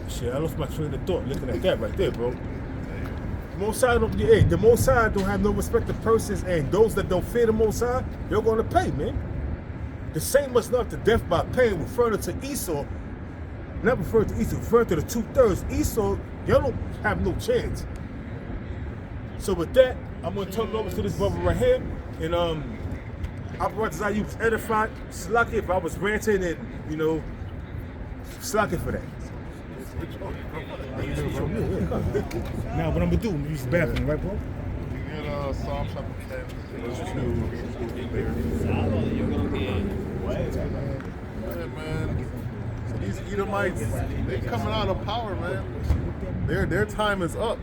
Shit, I lost my train of thought looking at that right there, bro. The Most High the Most High don't have no respect to persons, and those that don't fear the Most High, they're gonna pay, man. The same must not to death by pain, referring to Esau, not referring to Esau, referring to the 2/3. Esau, y'all don't have no chance. So with that, I'm gonna turn it over to this brother right here, and operators I use edified, slack it if I was ranting and, you know, slack it for that. Now what I'm gonna do, I'm gonna use the bathroom, right, bro? You get Psalm chapter 10, verse 2. Yeah, man. These Edomites, they coming out of power, man. Their time is up.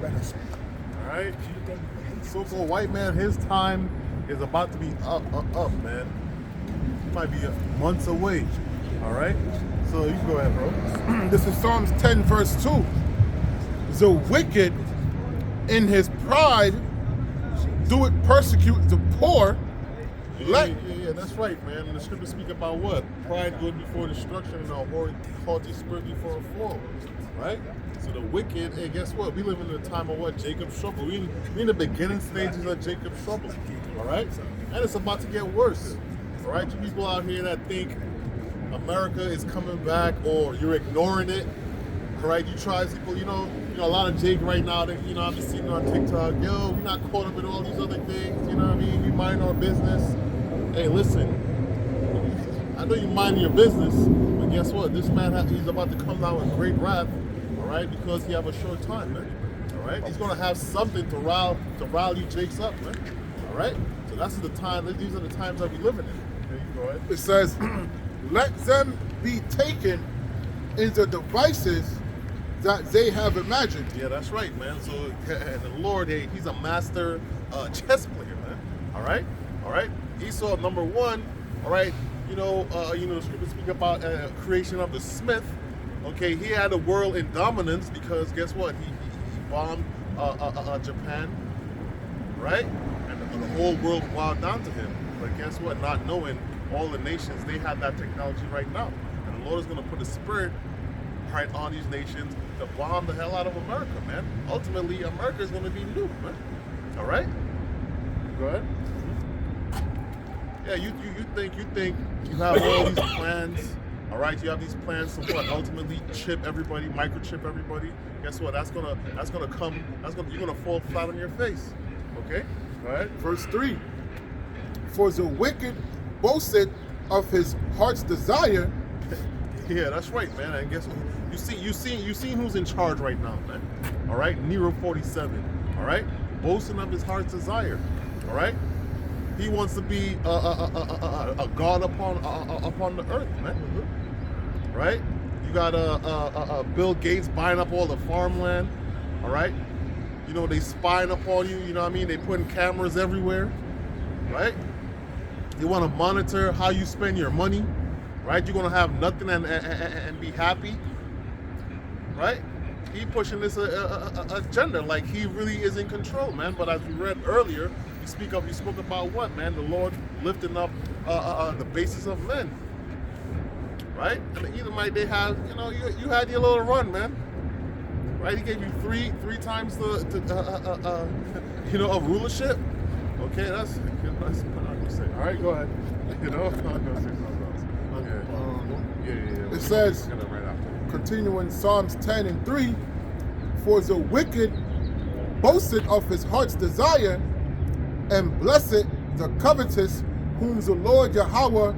All right? So-called white man, his time is about to be up, man. He might be months away. All right? So you can go ahead, bro. This is Psalms 10, verse 2. The wicked in his pride do it persecute the poor. Yeah, that's right, man. The scriptures speak about what? Pride goes before destruction and a haughty spirit before a fall. Right? So the wicked, hey, guess what? We live in a time of what? Jacob's trouble. We in the beginning stages of Jacob's trouble. All right? And it's about to get worse. All right? You people out here that think America is coming back or you're ignoring it. All right? You try people, you know, a lot of Jake right now that, you know, I've been seeing on TikTok, yo, we're not caught up in all these other things, you know what I mean? We mind our business. Hey, listen, I know you mind your business, but guess what? This man, he's about to come down with great wrath, all right, because he have a short time, man. All right? He's going to have something to rile you Jakes up, man. All right? So that's the time, these are the times that we living in. There you go ahead. It says, let them be taken in the devices that they have imagined. Yeah, that's right, man. So the Lord, hey, he's a master chess player, man. All right? Esau, number one, all right, you know, the scriptures speak about creation of the Smith. Okay, he had the world in dominance because guess what? He bombed Japan, right? And the whole world bowed down to him. But guess what? Not knowing all the nations, they have that technology right now. And the Lord is going to put a spirit right on these nations to bomb the hell out of America, man. Ultimately, America is going to be nuked, man. All right? Go ahead. Yeah, you think you have all these plans, all right? You have these plans to what? Ultimately chip everybody, microchip everybody. Guess what? You're gonna fall flat on your face. Okay? Go ahead. Verse 3. For the wicked boasted of his heart's desire. Yeah, that's right, man. And guess what? You see who's in charge right now, man. All right? Nero 47. All right? Boasting of his heart's desire. All right? He wants to be a god upon the earth, man. Right? You got Bill Gates buying up all the farmland. All right? You know, they spying upon you. You know what I mean? They putting cameras everywhere. Right? They want to monitor how you spend your money. Right? You're gonna have nothing and be happy. Right? He pushing this agenda like he really is in control, man. But as we read earlier, you spoke about what, man? The Lord lifting up the basis of men, right? And the Edomite, they have, you know, you had your little run, man, right? He gave you three times the you know, of rulership. Okay, that's what I'm gonna say. All right, go ahead. You know, I'm gonna say something else. Yeah. It says, continuing Psalms 10 and 3, for the wicked boasted of his heart's desire, and blessed the covetous, whom the Lord Yahweh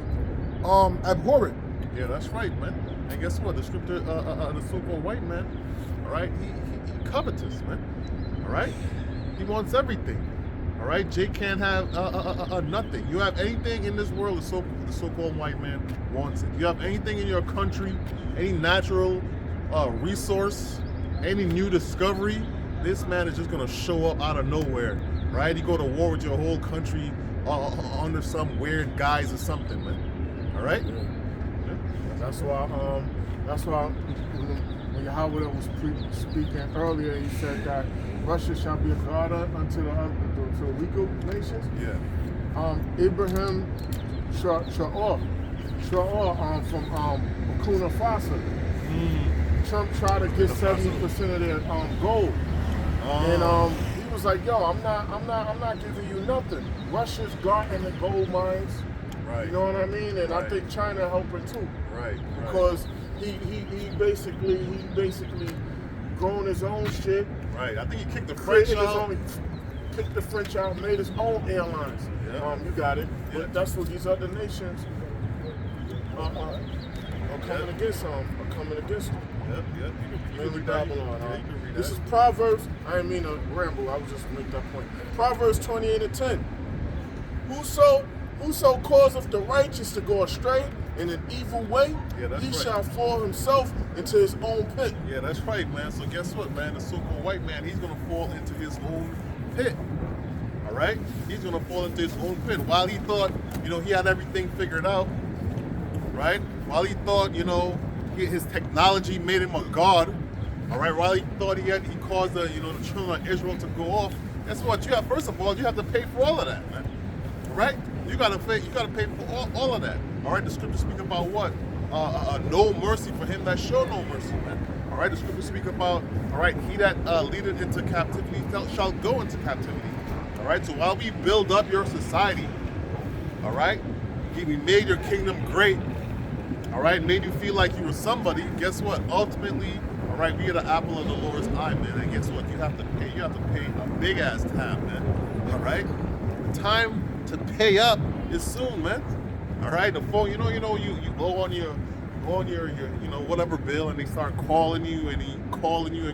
abhorreth. Yeah, that's right, man. And guess what? The scripture, the so-called white man, all right, he covetous, man. All right, he wants everything. All right, Jake can't have nothing. You have anything in this world, the so-called white man wants it. You have anything in your country, any natural resource, any new discovery, this man is just gonna show up out of nowhere, right? You go to war with your whole country under some weird guise or something, man. All right? Yeah. That's why when Yahweh was speaking earlier, he said that Russia shall be a god unto the weaker nations. Yeah. Ibrahim Traor from Burkina Faso. Trump tried to get 70% of their gold, and he was like, "Yo, I'm not giving you nothing. Russia's guarding the gold mines, Right. You know what I mean? And Right. I think China helped her too, Right. because he basically grown his own shit, Right. I think he kicked the French created his out. own kicked the French out, made his own airlines. Yeah. You got it. Yeah. But that's what these other nations are coming against him. Are coming against him. Yep. You can Mainly read that. Babylon. Yeah, you can read This that. is Proverbs. I didn't mean to ramble. I was just make that point. Proverbs 28:10. Whoso causeth the righteous to go astray in an evil way, Yeah, that's he right. shall fall himself into his own pit. Yeah, that's right, man. So guess what, man? The so-called white man, he's gonna fall into his own pit. All right? He's gonna fall into his own pit. While he thought, he had everything figured out, right? While he thought, his technology made him a god. All right. While he thought he caused the children of Israel to go off. Guess what? First of all, you have to pay for all of that, man. All right? You gotta pay for all of that. All right. The scriptures speak about what? No mercy for him that show no mercy, man. All right. The scriptures speak about, all right, he that leadeth into captivity shall go into captivity. All right. So while we build up your society, all right, we made your kingdom great. All right, made you feel like you were somebody. Guess what? Ultimately, all right, we are the apple of the Lord's eye, man. And guess what? You have to pay a big ass tab, man. All right, the time to pay up is soon, man. All right, the phone, you go on your whatever bill, and they start calling you and calling you.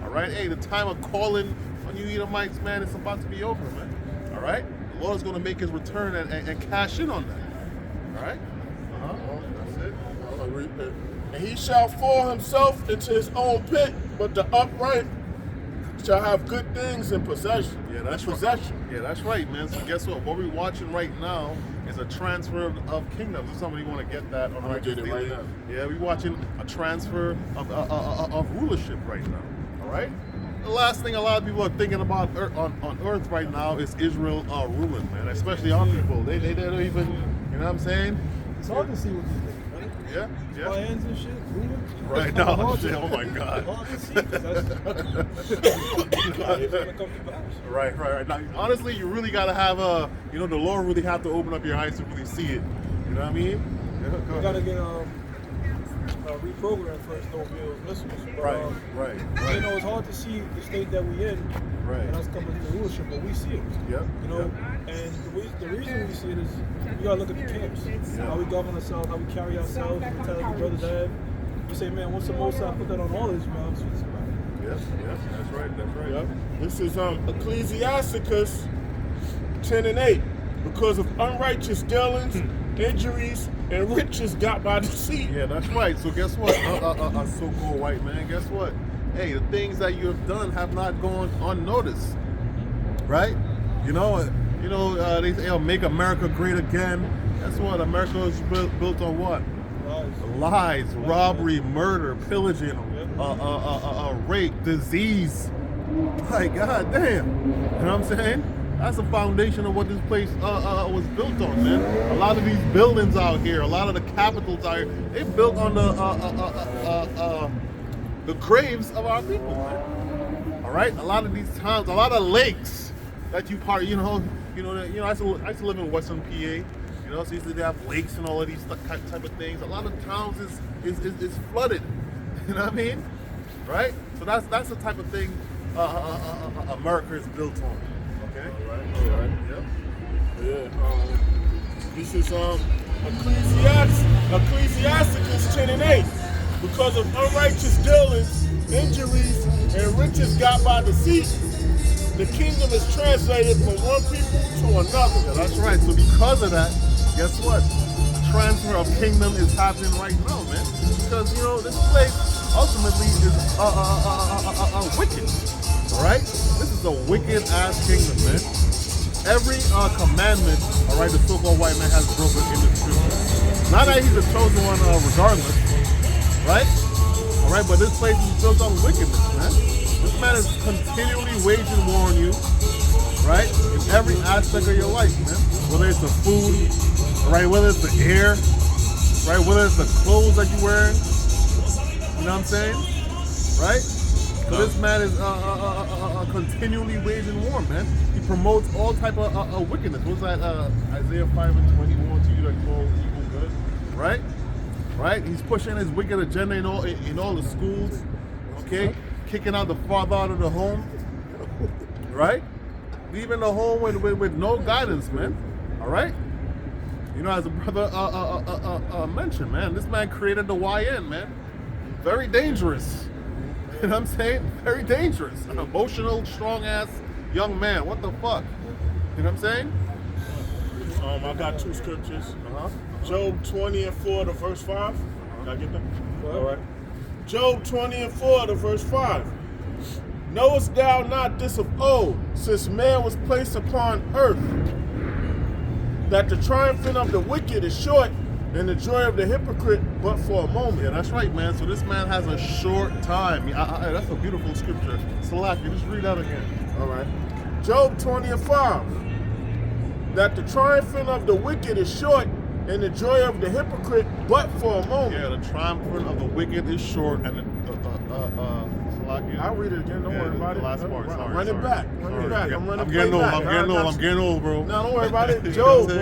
All right, hey, the time of calling on you Edomites, man, it's about to be over, man. All right, the Lord's going to make his return and cash in on that. All right. That's it. And he shall fall himself into his own pit, but the upright shall have good things in possession. Yeah, that's possession. Right. Yeah, that's right, man. So guess what? What we're watching right now is a transfer of kingdoms. If somebody want to get that on gonna get it right now. Yeah, we're watching a transfer of rulership right now. All right. The last thing a lot of people are thinking about on Earth right now is Israel ruling, man. Especially our people. They don't even. You know what I'm saying? It's hard to see what these things, right? Yeah. Lions and shit, moving. Right It's now, hard shit, to- oh my God. it's hard to see 'cause that's it's gonna come to pass. Right. Now, honestly, you really gotta have the Lord really have to open up your eyes to really see it. You know what I mean? Yeah, go You ahead. gotta get reprogrammed first, don't be missiles. But, Right. it's hard to see the state that we in, Right. and us coming to rulership, but we see it. Yep. And the reason we see it is you gotta look at the camps, how we govern ourselves, how we carry ourselves, the mentality brothers have. You say, man, what's the most I put that on all Israel? Yes. That's right. Yep. This is Ecclesiasticus 10:8. Because of unrighteous dealings, injuries, and riches got by deceit. Yeah, that's right. So guess what? A so-called white man. Guess what? Hey, the things that you have done have not gone unnoticed, right? They say, make America great again. Guess what? America is built on what? Lies, robbery, murder, pillaging, rape, disease. My God damn. You know what I'm saying? That's the foundation of what this place was built on, man. A lot of these buildings out here, a lot of the capitals out here, they built on the graves of our people, man. All right? A lot of these towns, a lot of lakes that you part, I used to live in Western PA. So usually they have lakes and all of these type of things. A lot of towns is flooded. You know what I mean? Right? So that's the type of thing America is built on. Okay? All right. Yep. Yeah. This is Ecclesiasticus 10:8. Because of unrighteous dealings, injuries, and riches got by deceit, the kingdom is translated from one people to another. Yeah, that's right. So because of that, guess what? Transfer of kingdom is happening right now, man. Because this place ultimately is wicked. All right? This is a wicked ass kingdom, man. Every commandment, all right, the so-called white man has broken in the scripture. Not that he's the chosen one, regardless, right? All right, but this place is built on wickedness, man. This man is continually waging war on you, right? In every aspect of your life, man. Whether it's the food, all right, whether it's the air, right? Whether it's the clothes that you're wearing, you know what I'm saying, right? So this man is continually waging war, man. He promotes all type of wickedness. What's that? Isaiah 5:21 to you that call evil good, right? Right? He's pushing his wicked agenda in all the schools, okay? Kicking out the father out of the home, right? leaving the home with no guidance, man. All right? You know, as a brother mentioned, man, this man created the YN, man. Very dangerous. You know what I'm saying? Very dangerous. An emotional, strong-ass young man. What the fuck? You know what I'm saying? I got two scriptures. Job 20 and 4 to verse 5. Did I get that? All right. Job 20 and 4 to verse 5. Knowest thou not this of old, since man was placed upon earth, that the triumphing of the wicked is short, and the joy of the hypocrite but for a moment? Yeah, that's right, man. So this man has a short time. That's a beautiful scripture. Salaki, just read that again. All right. Job 20 and 5. That the triumphing of the wicked is short, and the joy of the hypocrite but for a moment. Yeah, the triumphant of the wicked is short, and I'll read it again. Don't worry about it. The last part. Sorry, Run it back. Sorry. Run it back. I'm running I'm getting old. back. I'm getting old, bro. No, don't worry about it. Job, bro.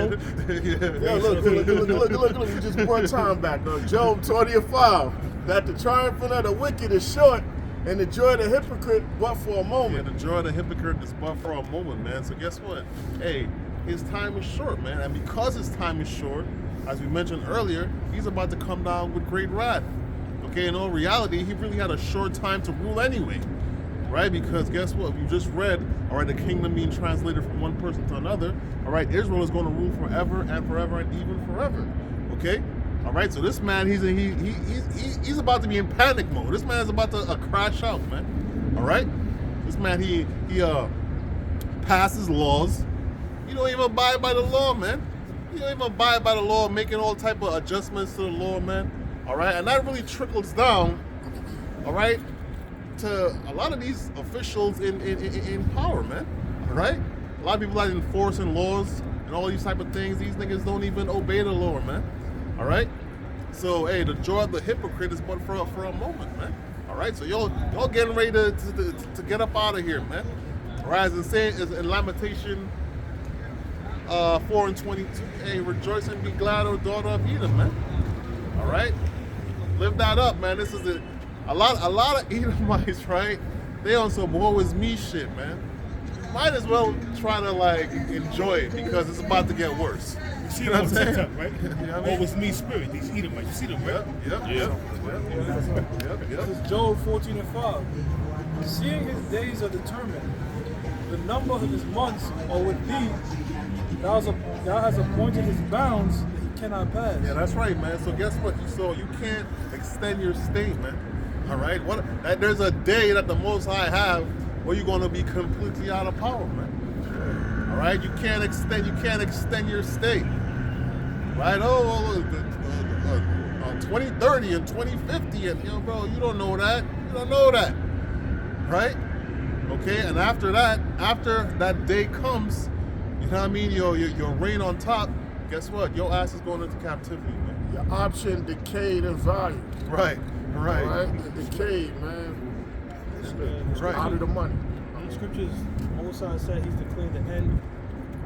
Yeah, Look. We just brought time back. Though. Job 20 and 5. That the triumphant of the wicked is short, and the joy of the hypocrite but for a moment. Yeah, the joy of the hypocrite is but for a moment, man. So guess what? Hey, his time is short, man. And because his time is short, as we mentioned earlier, he's about to come down with great wrath. Okay, in all reality, he really had a short time to rule anyway, right? Because guess what? You just read, all right, the kingdom being translated from one person to another. All right, Israel is going to rule forever and forever and even forever. Okay, all right. So this man, he's about to be in panic mode. This man is about to crash out, man. All right, this man he passes laws. You don't even abide by the law, man. You don't even abide by the law, making all type of adjustments to the law, man. All right, and that really trickles down, all right, to a lot of these officials in power, man. All right, a lot of people that enforcing laws and all these type of things. These niggas don't even obey the law, man. All right, so hey, the joy of the hypocrite is but for a moment, man. All right, so y'all getting ready to get up out of here, man. All right, as in Lamentation 4 and 22, hey, rejoice and be glad, O daughter of Edom, man. All right, live that up, man. This is a lot of Edomites, right? They on some woe is me shit, man. Might as well try to like enjoy it because it's about to get worse. You see You them know on what I'm TikTok, saying? right? You know what I mean? Oh, it's me spirit. These Edomites. You see them, right? Yep. This is Job 14 and 5. Seeing his days are determined, the number of his months are with thee. Thou has appointed his bounds that he cannot pass. Yeah, that's right, man. So guess what? You can't extend your stay, man. All right. There's a day that the Most High have where you're gonna be completely out of power, man. All right. You can't extend your stay. Right? 2030 and 2050, and bro, you don't know that. You don't know that, right? Okay. And after that day comes, you know what I mean? Your reign on top. Guess what? Your ass is going into captivity, man. Your option decayed in value. Right. It decayed, man. It's Right. out of the money. In the scriptures, Moses said he's declared the end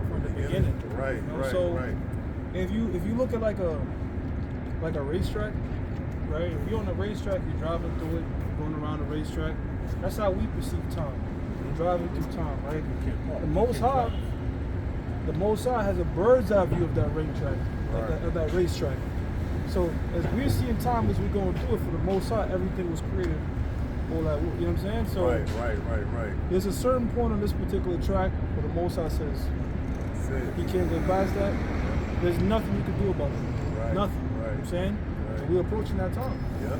from the beginning. Right, You know, right, so right. if you look at like a racetrack, right? If you're on a racetrack, you're driving through it, going around the racetrack. That's how we perceive time. We're driving through time, right? The Most High has a bird's eye view of that racetrack, of that racetrack. So as we're seeing time as we're going through it, for the Most High, everything was created. All that, you know what I'm saying? So Right. there's a certain point on this particular track where the Most High says he can't go past that. There's nothing you can do about it. Right, Nothing. You know what I'm saying? right. And we're approaching that time. Yeah.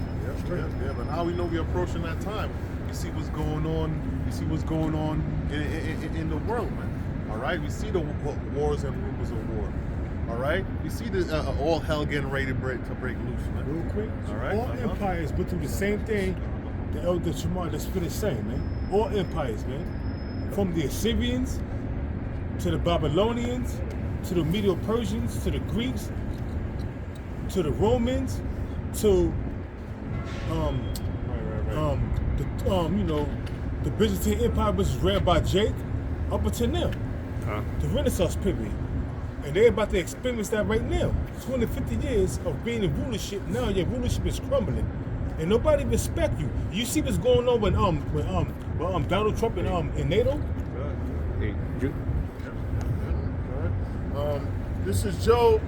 But now we know we're approaching that time. You see what's going on. You see what's going on in the world, man. All right. We see the wars and rumors of war. All right. We see the all hell getting ready to break loose, man. Real quick. All right. All empires went through the same thing the elder Shemar just finished saying, man. All empires, man. From the Assyrians to the Babylonians to the Medo-Persians to the Greeks to the Romans to the Byzantine Empire, which is ran by Jake, up until now. The Renaissance period. And they're about to experience that right now. 250 years of being in rulership, now your rulership is crumbling. And nobody respect you. You see what's going on with Donald Trump and NATO? Hey, Ju- This is Job.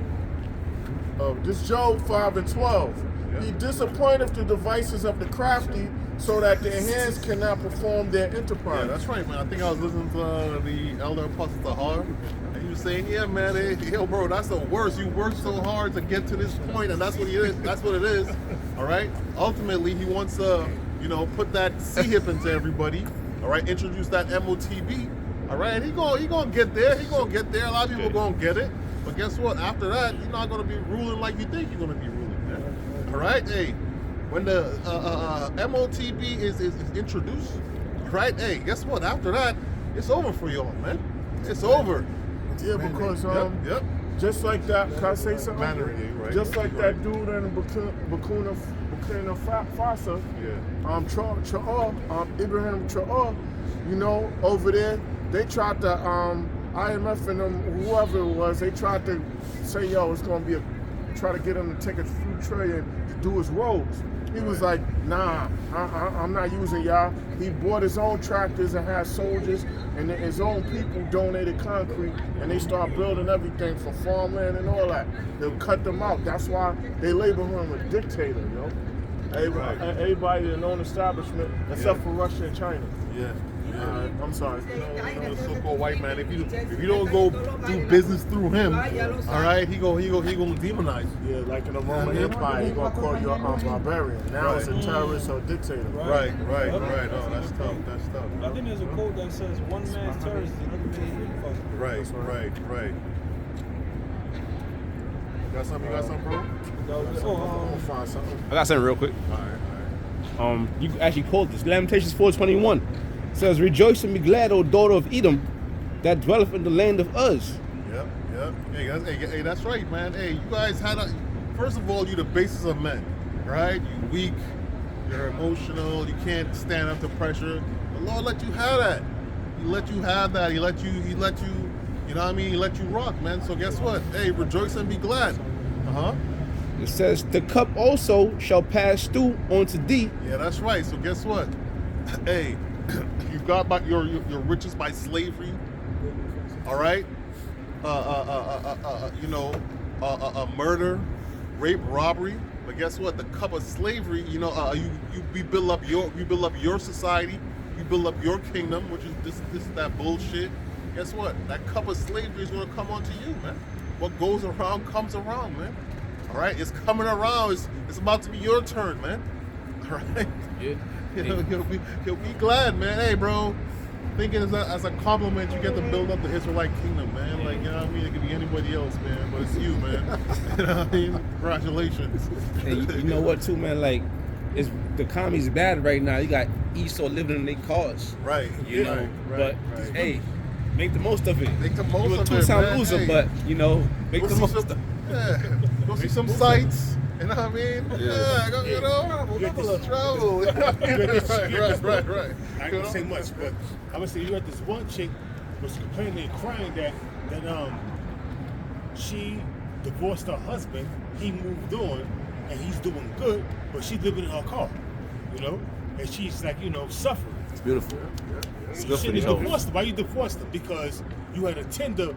This Job 5:12. He disappointeth the devices of the crafty, so that their hands cannot perform their enterprise. Yeah, that's right, man. I think I was listening to the elder apostle Tahar, and he was saying, "Yeah, man, yo, bro, that's the worst. You worked so hard to get to this point, and that's what he is. That's what it is. All right. Ultimately, he wants to, put that C-hip into everybody. All right. Introduce that MOTB. All right. And he gonna get there. He gonna get there. A lot of people gonna get it. But guess what? After that, you're not gonna be ruling like you think you're gonna be ruling, man. All right. Hey, when the MOTB is introduced, right? Hey, guess what? After that, it's over for y'all, man. It's over. Yeah, because Yep. just like that, can I say something? Mandarin, right? Just like that dude in Burkina Faso, Ibrahim Traore, over there, they tried to, IMF and them, whoever it was, they tried to say, yo, it's going to try to get him to take a few trillion to do his roads. He was like, nah, I'm not using y'all. He bought his own tractors and had soldiers, and then his own people donated concrete, and they started building everything for farmland and all that. They'll cut them out. That's why they label him a dictator, Everybody in own establishment, except for Russia and China. Yeah. I'm sorry. The so-called white man. If you don't go do business through him, all right, he gonna demonize you. Yeah, like in the Roman Empire, he gonna call you a barbarian. Now it's a terrorist or a dictator. Right. Oh, that's tough. I think there's a quote that says, "One man's terrorist is another man's fuck." Right. Got something, bro? I'm find something. I got something real quick. All right. You actually quote this. Lamentations 4:21 says, "Rejoice and be glad, O daughter of Edom, that dwelleth in the land of Uz." Yep. Hey, that's right, man. Hey, you guys first of all, you're the basis of men, right? You weak, you're emotional, you can't stand up to pressure. The Lord let you have that. He let you have that. He let you, you know what I mean? He let you rock, man. So guess what? Hey, rejoice and be glad. It says, "The cup also shall pass through unto thee." Yeah, that's right. So guess what? Hey, you got your riches by slavery. All right. Murder, rape, robbery. But guess what? The cup of slavery. We build up your society. You build up your kingdom, which is this that bullshit. Guess what? That cup of slavery is gonna come onto you, man. What goes around comes around, man. All right, it's coming around. It's about to be your turn, man. All right. Yeah. You'll be glad, man. Hey, bro. Thinking as a compliment, you get to build up the Israelite kingdom, man. Like, you know what I mean? It could be anybody else, man, but it's you, man. You know what I mean? Congratulations. And you know what, too, man? Like, the economy's bad right now. You got Esau living in their cars. Right. You know, but hey, make the most of it. Make the most You're a of it, two-time man. loser, Hey. but make the most of it. Yeah. Go see some sights. You know what I mean? Yeah. Go, Get a this- little travel. Right. I ain't gonna say much, but I'm gonna say you had this one chick was complaining and crying that she divorced her husband, he moved on, and he's doing good, but she's living in her car, and she's like, suffering. It's beautiful. It's You good for shouldn't the have hope. divorced her. Why you divorced her? Because you had a tender,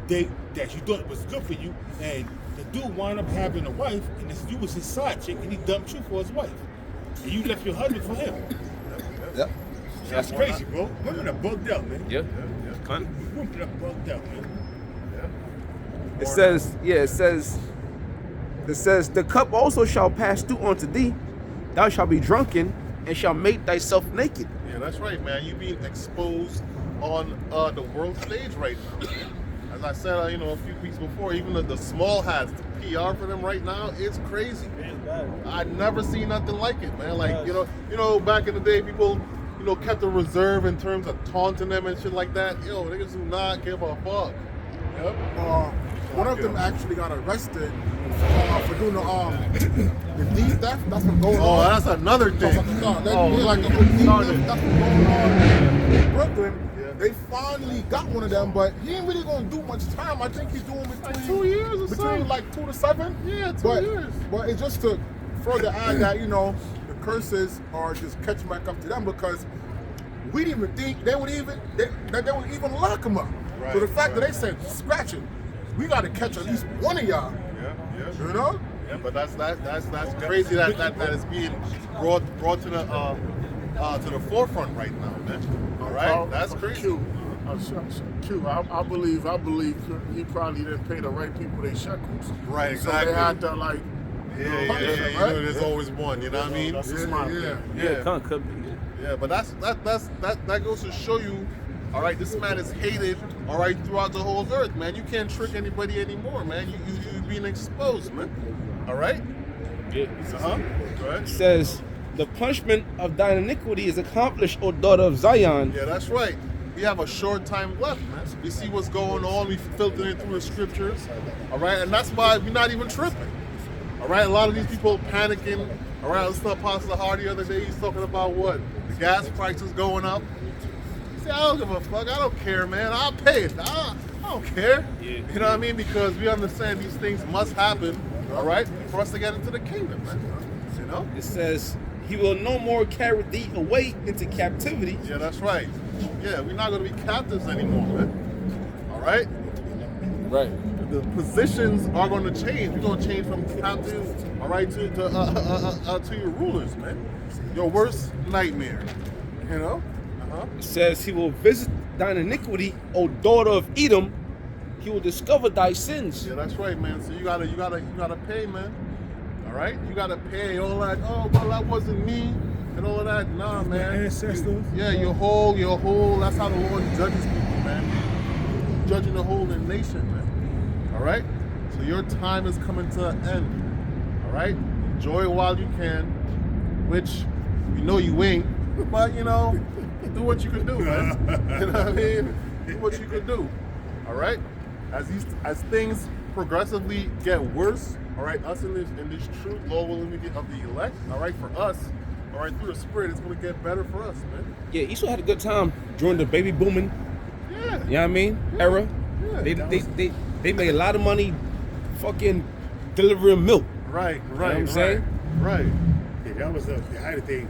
date that you thought was good for you, and the dude wound up having a wife, and you was his side chick, and he dumped you for his wife, and you left your husband for him. Yep. That's crazy, bro. Women are bugged out, man. Yep. Women are bugged out, man. It says, "The cup also shall pass through unto thee. Thou shalt be drunken, and shall make thyself naked." Yeah, that's right, man. You being exposed on the world stage right now. As I said, a few weeks before, even the small hats, the PR for them right now, it's crazy. I never seen nothing like it, man. Like, back in the day, people, kept a reserve in terms of taunting them and shit like that. Yo, niggas do not give a fuck. Yep. One of them actually got arrested for doing the deed theft. That's what's going Oh, on. that's another thing. That's what's going on in Brooklyn. They finally got one of them, but he ain't really gonna do much time. I think he's doing between 2 years or between so. like 2 to 7. Yeah, 2 years. But it's just to further add that the curses are just catching back up to them, because we didn't even think they would even lock him up. Right, So the fact that right. they said scratch him, we got to catch at least one of y'all. Yeah. You know? Yeah, but that's crazy that is being brought to the forefront right now, man. All right, that's crazy. Q, I believe he probably didn't pay the right people their shekels. Right, So exactly. they had to like. Yeah. Right? You know, there's always one. You know what I mean? That's a smart thing. Yeah. Could be. Yeah, but that goes to show you, all right, this man is hated, all right, throughout the whole earth, man. You can't trick anybody anymore, man. You being exposed, man. All right? Yeah. Go ahead. It says, the punishment of thine iniquity is accomplished, O daughter of Zion. Yeah, that's right. We have a short time left, man. We see what's going on. We filter it through the scriptures, all right? And that's why we're not even tripping, all right? A lot of these people panicking. All right, let's not Apostle Hardy the other day. He's talking about what? The gas prices going up. He said, I don't give a fuck. I don't care, man. I'll pay it. I don't care. Yeah. You know what I mean? Because we understand these things must happen, all right, for us to get into the kingdom, man. You know? It says, he will no more carry thee away into captivity. Yeah, that's right. Yeah, we're not going to be captives anymore, man. All right? Right. The positions are going to change. We're going to change from captives, all right, to your rulers, man. Your worst nightmare, you know? It says, he will visit thine iniquity, O daughter of Edom. He will discover thy sins. Yeah, that's right, man. So you gotta pay, man. All right, you gotta pay all that. Oh, well, that wasn't me, and all of that. Nah, man. Ancestors. Your whole. That's how the Lord judges people, man. Judging the whole nation, man. All right. So your time is coming to an end. All right. Enjoy it while you can, which we know you ain't, but you know, do what you can do, man. You know what I mean? Do what you can do. All right. As things progressively get worse, all right, us in this truth, Lord willing, we get of the elect, all right, for us, all right, through the Spirit, it's going to get better for us, man. Yeah, Esau had a good time during the baby booming, Yeah. you know what I mean, era. Yeah. They made a lot of money fucking delivering milk. Right. You know what I'm saying? Right. Yeah, that was the height of the.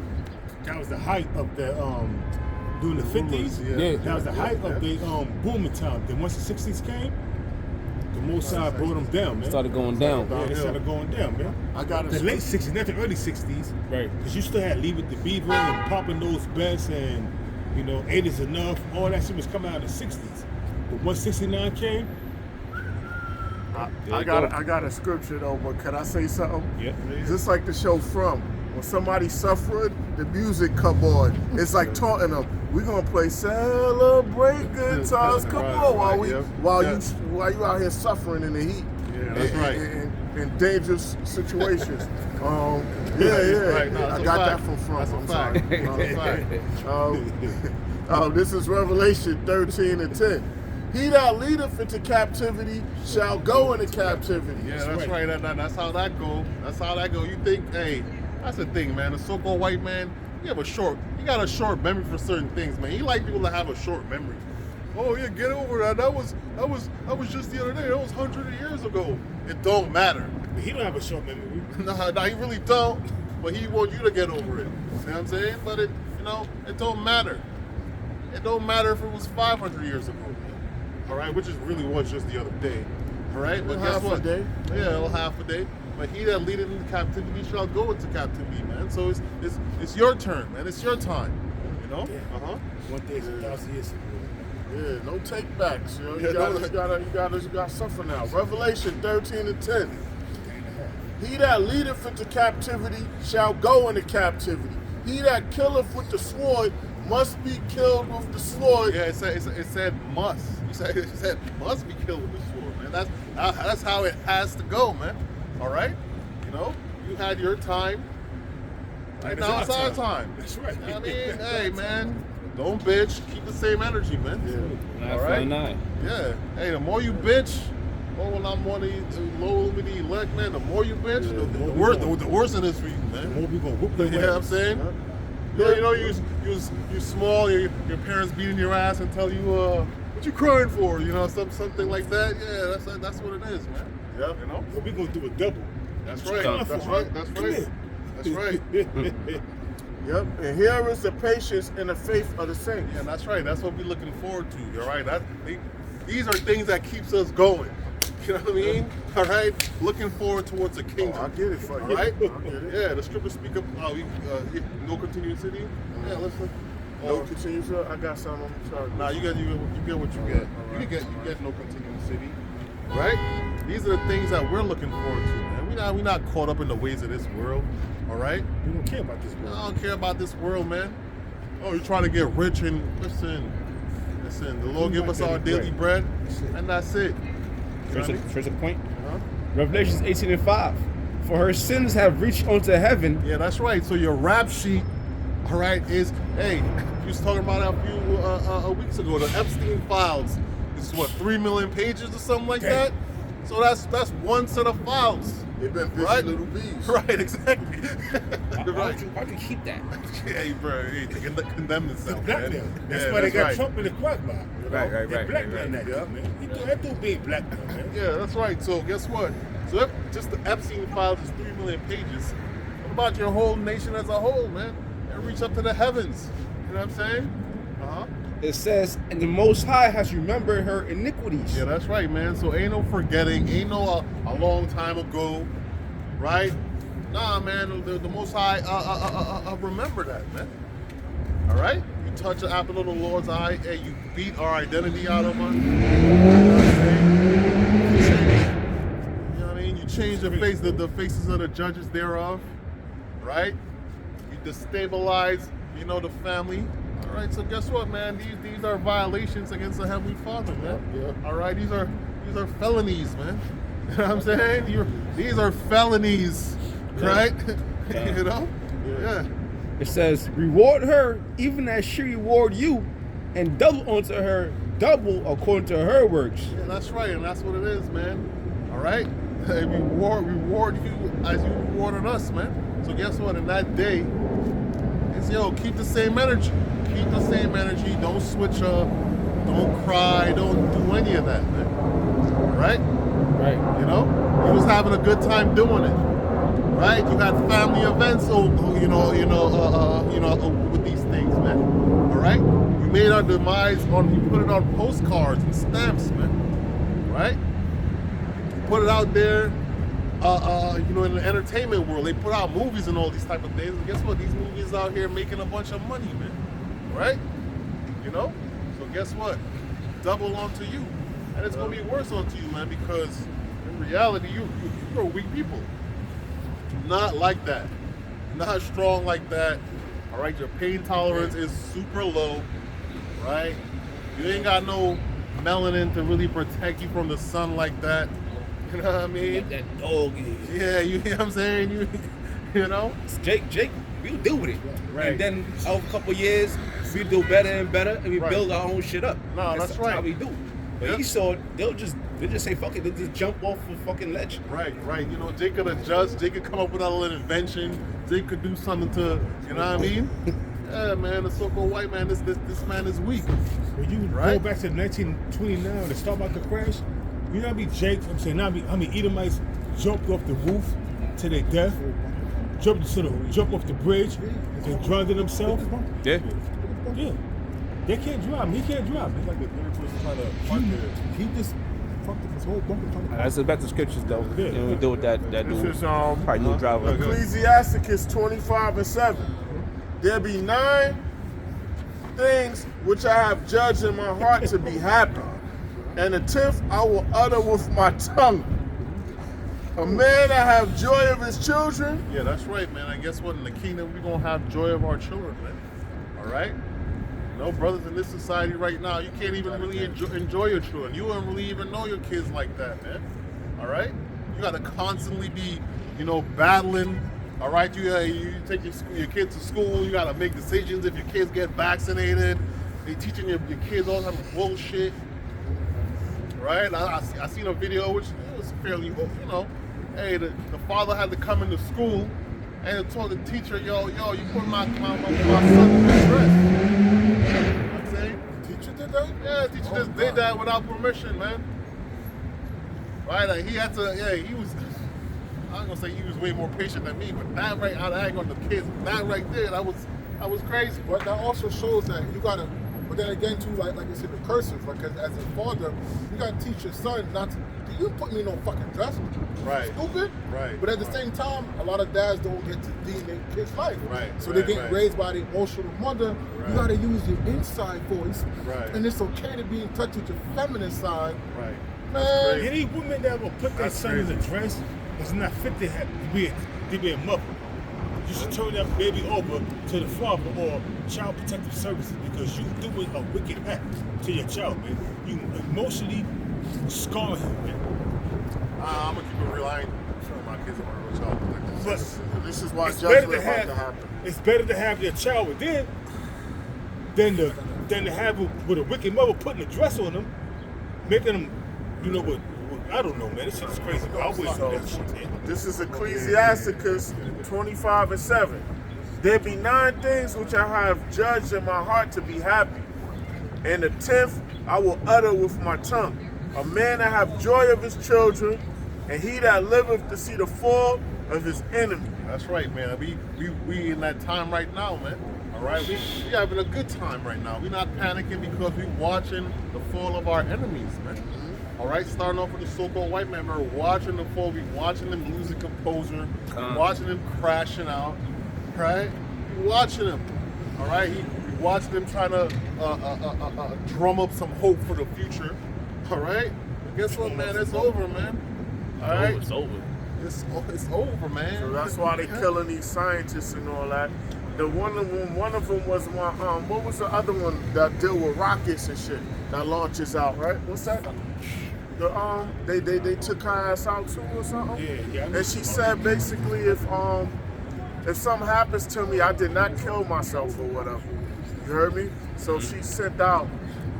That was the height of the during the 50s. Yeah. That was the height of the booming time. Then once the 60s came, the Most High brought them down, man. Started going down. Yeah, they started going down, man. I got The late 60s, not the early 60s. Right. Because you still had Leave It to Beaver and Popping Those Bets and, you know, 8 is Enough. All that shit was coming out in the 60s. But once 69 came, I got a scripture though, but can I say something? yeah. Just like the show From, when somebody's suffering, the music come on. It's like taunting them. We're gonna play Celebrate Good Times. Come on, while you out here suffering in the heat. Yeah, that's right. In dangerous situations. Right. No, I got that from That's a I'm fact. sorry. That's a fact. This is Revelation 13:10. He that leadeth into captivity shall go into captivity. Yeah, that's right. That's how that go. That's how that go. You think, hey, that's the thing, man. The so-called white man, he got a short memory for certain things, man. He like people that have a short memory. Oh yeah, get over that. That was just the other day. That was hundreds of years ago. It don't matter. But he don't have a short memory. No, he really don't. But he want you to get over it. You know what I'm saying? But it don't matter. It don't matter if it was 500 years ago. All right, which is really was just the other day. All right, but guess what? Half a day. Yeah, half a day. But he that leadeth into captivity shall go into captivity, man. So it's your turn, man. It's your time. You know? One day is 1,000 years ago. Yeah, no take backs. You know, you Yeah, gotta suffer now. Revelation 13:10. He that leadeth into captivity shall go into captivity. He that killeth with the sword must be killed with the sword. Yeah, it said must. It said must be killed with the sword, man. That's how it has to go, man. All right? You know, you had your time. Right now it's our time. That's right. I mean, hey, man, don't bitch. Keep the same energy, man. Yeah. All right? 959. Yeah. Hey, the more you bitch, low with the elect, man. The more you bitch, the worse it is for you, man. The more we gonna whoop You them. know what I'm saying? Yeah, you know, you small, your parents beating your ass and tell you, what you crying for? You know, something like that. Yeah, that's what it is, man. Yeah. You know? But we gonna do a double. That's What you right. crying That's for, right. huh? That's Come right. here. That's right. Yep. And here is the patience and the faith of the saints. Yeah, that's right. That's what we're looking forward to. All right. These are things that keeps us going. You know what I mean? All right. Looking forward towards the kingdom. I get it for you. All right. I get it. Yeah. The scriptures speak of no continuing city. Yeah. Listen. No continue, sir. I got some. I'm sorry. Nah, you get what you get. Right. You get no continuing city. Right? These are the things that we're looking forward to, man. We're not caught up in the ways of this world. All right? We don't care about this world. I don't care about this world, man. Oh, you're trying to get rich and listen. The Lord give us our daily bread, and that's it. First a point. Huh? Revelations 18:5. For her sins have reached unto heaven. Yeah, that's right. So your rap sheet, all right, is hey. You was talking about a few weeks ago. The Epstein files. This is what 3 million pages or something like that. So that's one set of files. They've been busy Right? little bees. Right, exactly. Why don't you keep that? Hey, bro, they can condemn themselves, man. Blackmail. That's Yeah, why they got right. Trump in the quagmire. You know? Right. They're blackmailing that dude, man. He do that dude being blackmailed, man. Yeah, that's right. So guess what? So if just the Epstein files is 3 million pages. What about your whole nation as a whole, man? And reach up to the heavens. You know what I'm saying? Uh-huh. It says, and the Most High has remembered her iniquities. Yeah, that's right, man. So ain't no forgetting, ain't no a long time ago, right? Nah, man, the Most High remember that, man. All right? You touch the apple of the Lord's eye and you beat our identity out of us. You know what I'm saying? You know what I mean? You change the faces of the judges thereof, right? You destabilize, the family. All right, so guess what, man? These are violations against the Heavenly Father, man. Yeah. All right, these are felonies, man. You know what I'm saying? These are felonies, right? You know? Yeah. It says, reward her even as she reward you, and double unto her double according to her works. Yeah, that's right, and that's what it is, man. All right? Reward you as you rewarded us, man. So guess what? In that day, it's, keep the same energy. Keep the same energy. Don't switch up. Don't cry. Don't do any of that, man. Right? Right. You was having a good time doing it. Right? You had family events, with these things, man. All right? We made our demise we put it on postcards and stamps, man. Right? We put it out there, in the entertainment world. They put out movies and all these type of things. And guess what? These movies out here making a bunch of money, man. Right? So guess what? Double onto you. And it's going to be worse onto you, man, because in reality, you're weak people. Not like that. Not strong like that. All right? Your pain tolerance is super low. Right? You ain't got no melanin to really protect you from the sun like that. You know what I mean? That dog is. Yeah, you know what I'm saying? Jake, we'll deal with it. Right. And then over a couple years, we do better and better, and we Right. build our own shit up. No, that's right. how we do. But Yep. Esau, they'll just say fuck it, they'll just jump off a fucking ledge. Right. Jake could adjust. Jake could come up with a little invention. Jake could do something to, you know what I mean? Yeah, man, the so-called white man, this man is weak. When you Right? go back to 1929, the stock market crash, you know how many Jakes, Edomites jumped off the roof to their death, jumped off the bridge and drowned themselves? Yeah. Yeah. They can't drive. He can't drive. It's like the third person trying to park there. He just fucked up his whole bunker trying to That's about the scriptures though. Yeah. And we deal with that This dude. is Probably new driver. Ecclesiasticus 25:7. There be 9 things which I have judged in my heart to be happy, and the 10th I will utter with my tongue. A man that have joy of his children. Yeah, that's right, man. And guess what? In the kingdom, we're going to have joy of our children, man. All right? Brothers, in this society right now, you can't even really enjoy your children. You don't really even know your kids like that, man. All right? You got to constantly be, battling. All right? You take your kids to school. You got to make decisions if your kids get vaccinated. They teaching your kids all type of bullshit. Right? I seen a video, which was fairly, hey, the father had to come into school and told the teacher, yo, you put my son in distress. You know what I'm saying? Teacher did that? Yeah, the teacher just did that without permission, man. Right? Like he had to, he was, I'm gonna say he was way more patient than me, but that right out of on the kids, that right there, that was crazy. But that also shows that you gotta, but then again too, like you said, the curses, like as a father, you gotta teach your son not to, you put me in no fucking dress. Right. Stupid. Right. But at the same time, a lot of dads don't get to deem their kid's life. Right. So right, they get raised by the emotional mother. Right. You gotta use your inside voice. Right. And it's okay to be in touch with your feminine side. Right. Man. Any woman that will put their That's son in crazy. a dress is not fit to be a mother. You should turn that baby over to the father or child protective services because you doing a wicked act to your child, man. You emotionally scar him, man. I'm gonna keep it real. I ain't showing my kids around with child protective. But This is why it's better judgment to about have to happen. it's better to have your child with them than to have it with a wicked mother putting a dress on them, making them, you know what? I don't know, man. This shit is crazy. Bro. I wish that shit, man. This is Ecclesiasticus 25:7. There be 9 things which I have judged in my heart to be happy, and the 10th I will utter with my tongue. A man that have joy of his children, and he that liveth to see the fall of his enemy. That's right, man. We in that time right now, man. All right, we having a good time right now. We not panicking because we watching the fall of our enemies, man. All right, starting off with the so-called white man, we're watching the fall. We watching them losing composure, watching them crashing out, right? We watching them, all right. We watching them trying to drum up some hope for the future, all right. But guess what, man? It's over, man. All right, It's over. it's over, man. So that's why they killing these scientists and all that. The one of them was one. What was the other one that deal with rockets and shit that launches out? Right? What's that? The they took her ass out too or something. Yeah. And she said basically if something happens to me, I did not kill myself or whatever. You heard me? So she sent out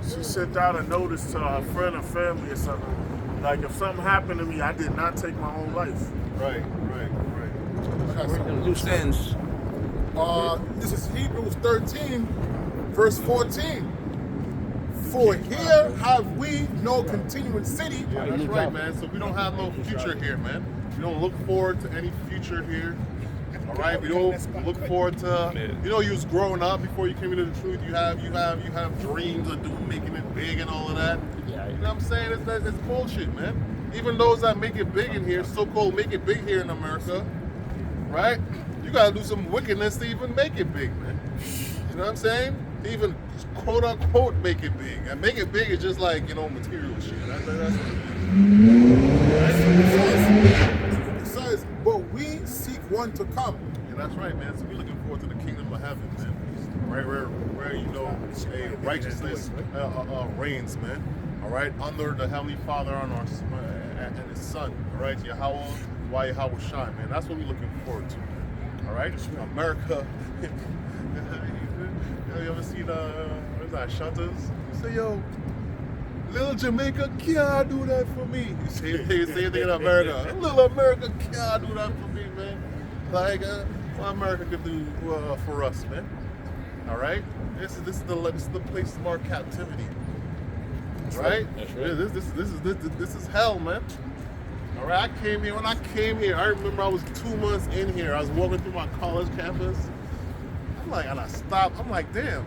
a notice to her friend or family or something. Like if something happened to me, I did not take my own life. Right. Loose ends. This is Hebrews 13, verse 14. For here have we no continuing city. Yeah, that's right, man. So we don't have no future here, man. We don't look forward to any future here. All right, we don't look forward to. You know, you was growing up before you came into the truth. You have dreams of making it big and all of that. You know what I'm saying? It's bullshit, man. Even those that make it big in here, so-called make it big here in America, right? You gotta do some wickedness to even make it big, man. You know what I'm saying? To even quote unquote make it big. And make it big is just like, you know, material shit. That's It says, but we seek one to come. Yeah, that's right, man. So we're looking forward to the kingdom of heaven, man. Right, where you know, righteousness reigns, man. All right, under the Heavenly Father on our and His Son. All right, Yahweh, why Yahweh shine, man. That's what we're looking forward to. All right, America. You ever seen what is that? Shutters. You say, yo, little Jamaica can't do that for me. You say same thing in America. Little America can't do that for me, man. Like what America could do for us, man. All right. This is the place of our captivity. Right? That's right. This is hell, man. All right. When I came here, I remember I was 2 months in here. I was walking through my college campus. And I stopped. I'm like, damn,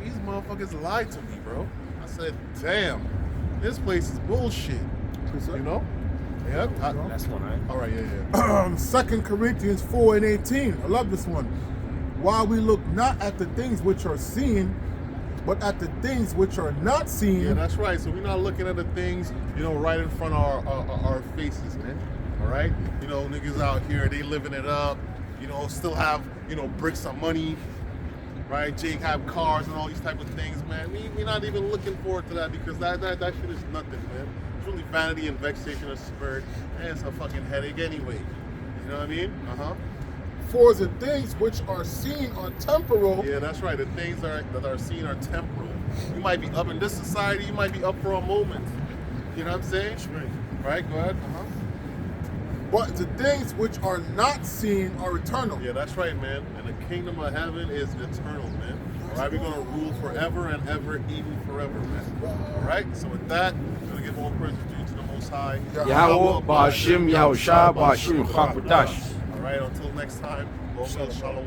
these motherfuckers lied to me, bro. I said, damn, this place is bullshit. You know? Yeah. That's one, right? All right, yeah. 2 Corinthians 4 and 18. I love this one. While we look not at the things which are seen, but at the things which are not seen. Yeah, that's right. So we're not looking at the things, you know, right in front of our faces, man. All right? You know, niggas out here, they living it up. You know, still have, you know, bricks of money. Right, Jake have cars and all these type of things, man. We're not even looking forward to that because that shit is nothing, man. It's really vanity and vexation of spirit, and it's a fucking headache anyway. You know what I mean? For the things which are seen are temporal. Yeah, that's right. The things that are seen are temporal. You might be up in this society, you might be up for a moment. You know what I'm saying? Right, go ahead. But the things which are not seen are eternal. Yeah, that's right, man. And the kingdom of heaven is eternal, man. All right, we're going to rule forever and ever, even forever, man. All right, so with that, we're going to give all praise due to the Most High. Yahweh, Ba'ashim, Yahushua, Ba'ashim, Chakwadash. All right, until next time, go well, shalom.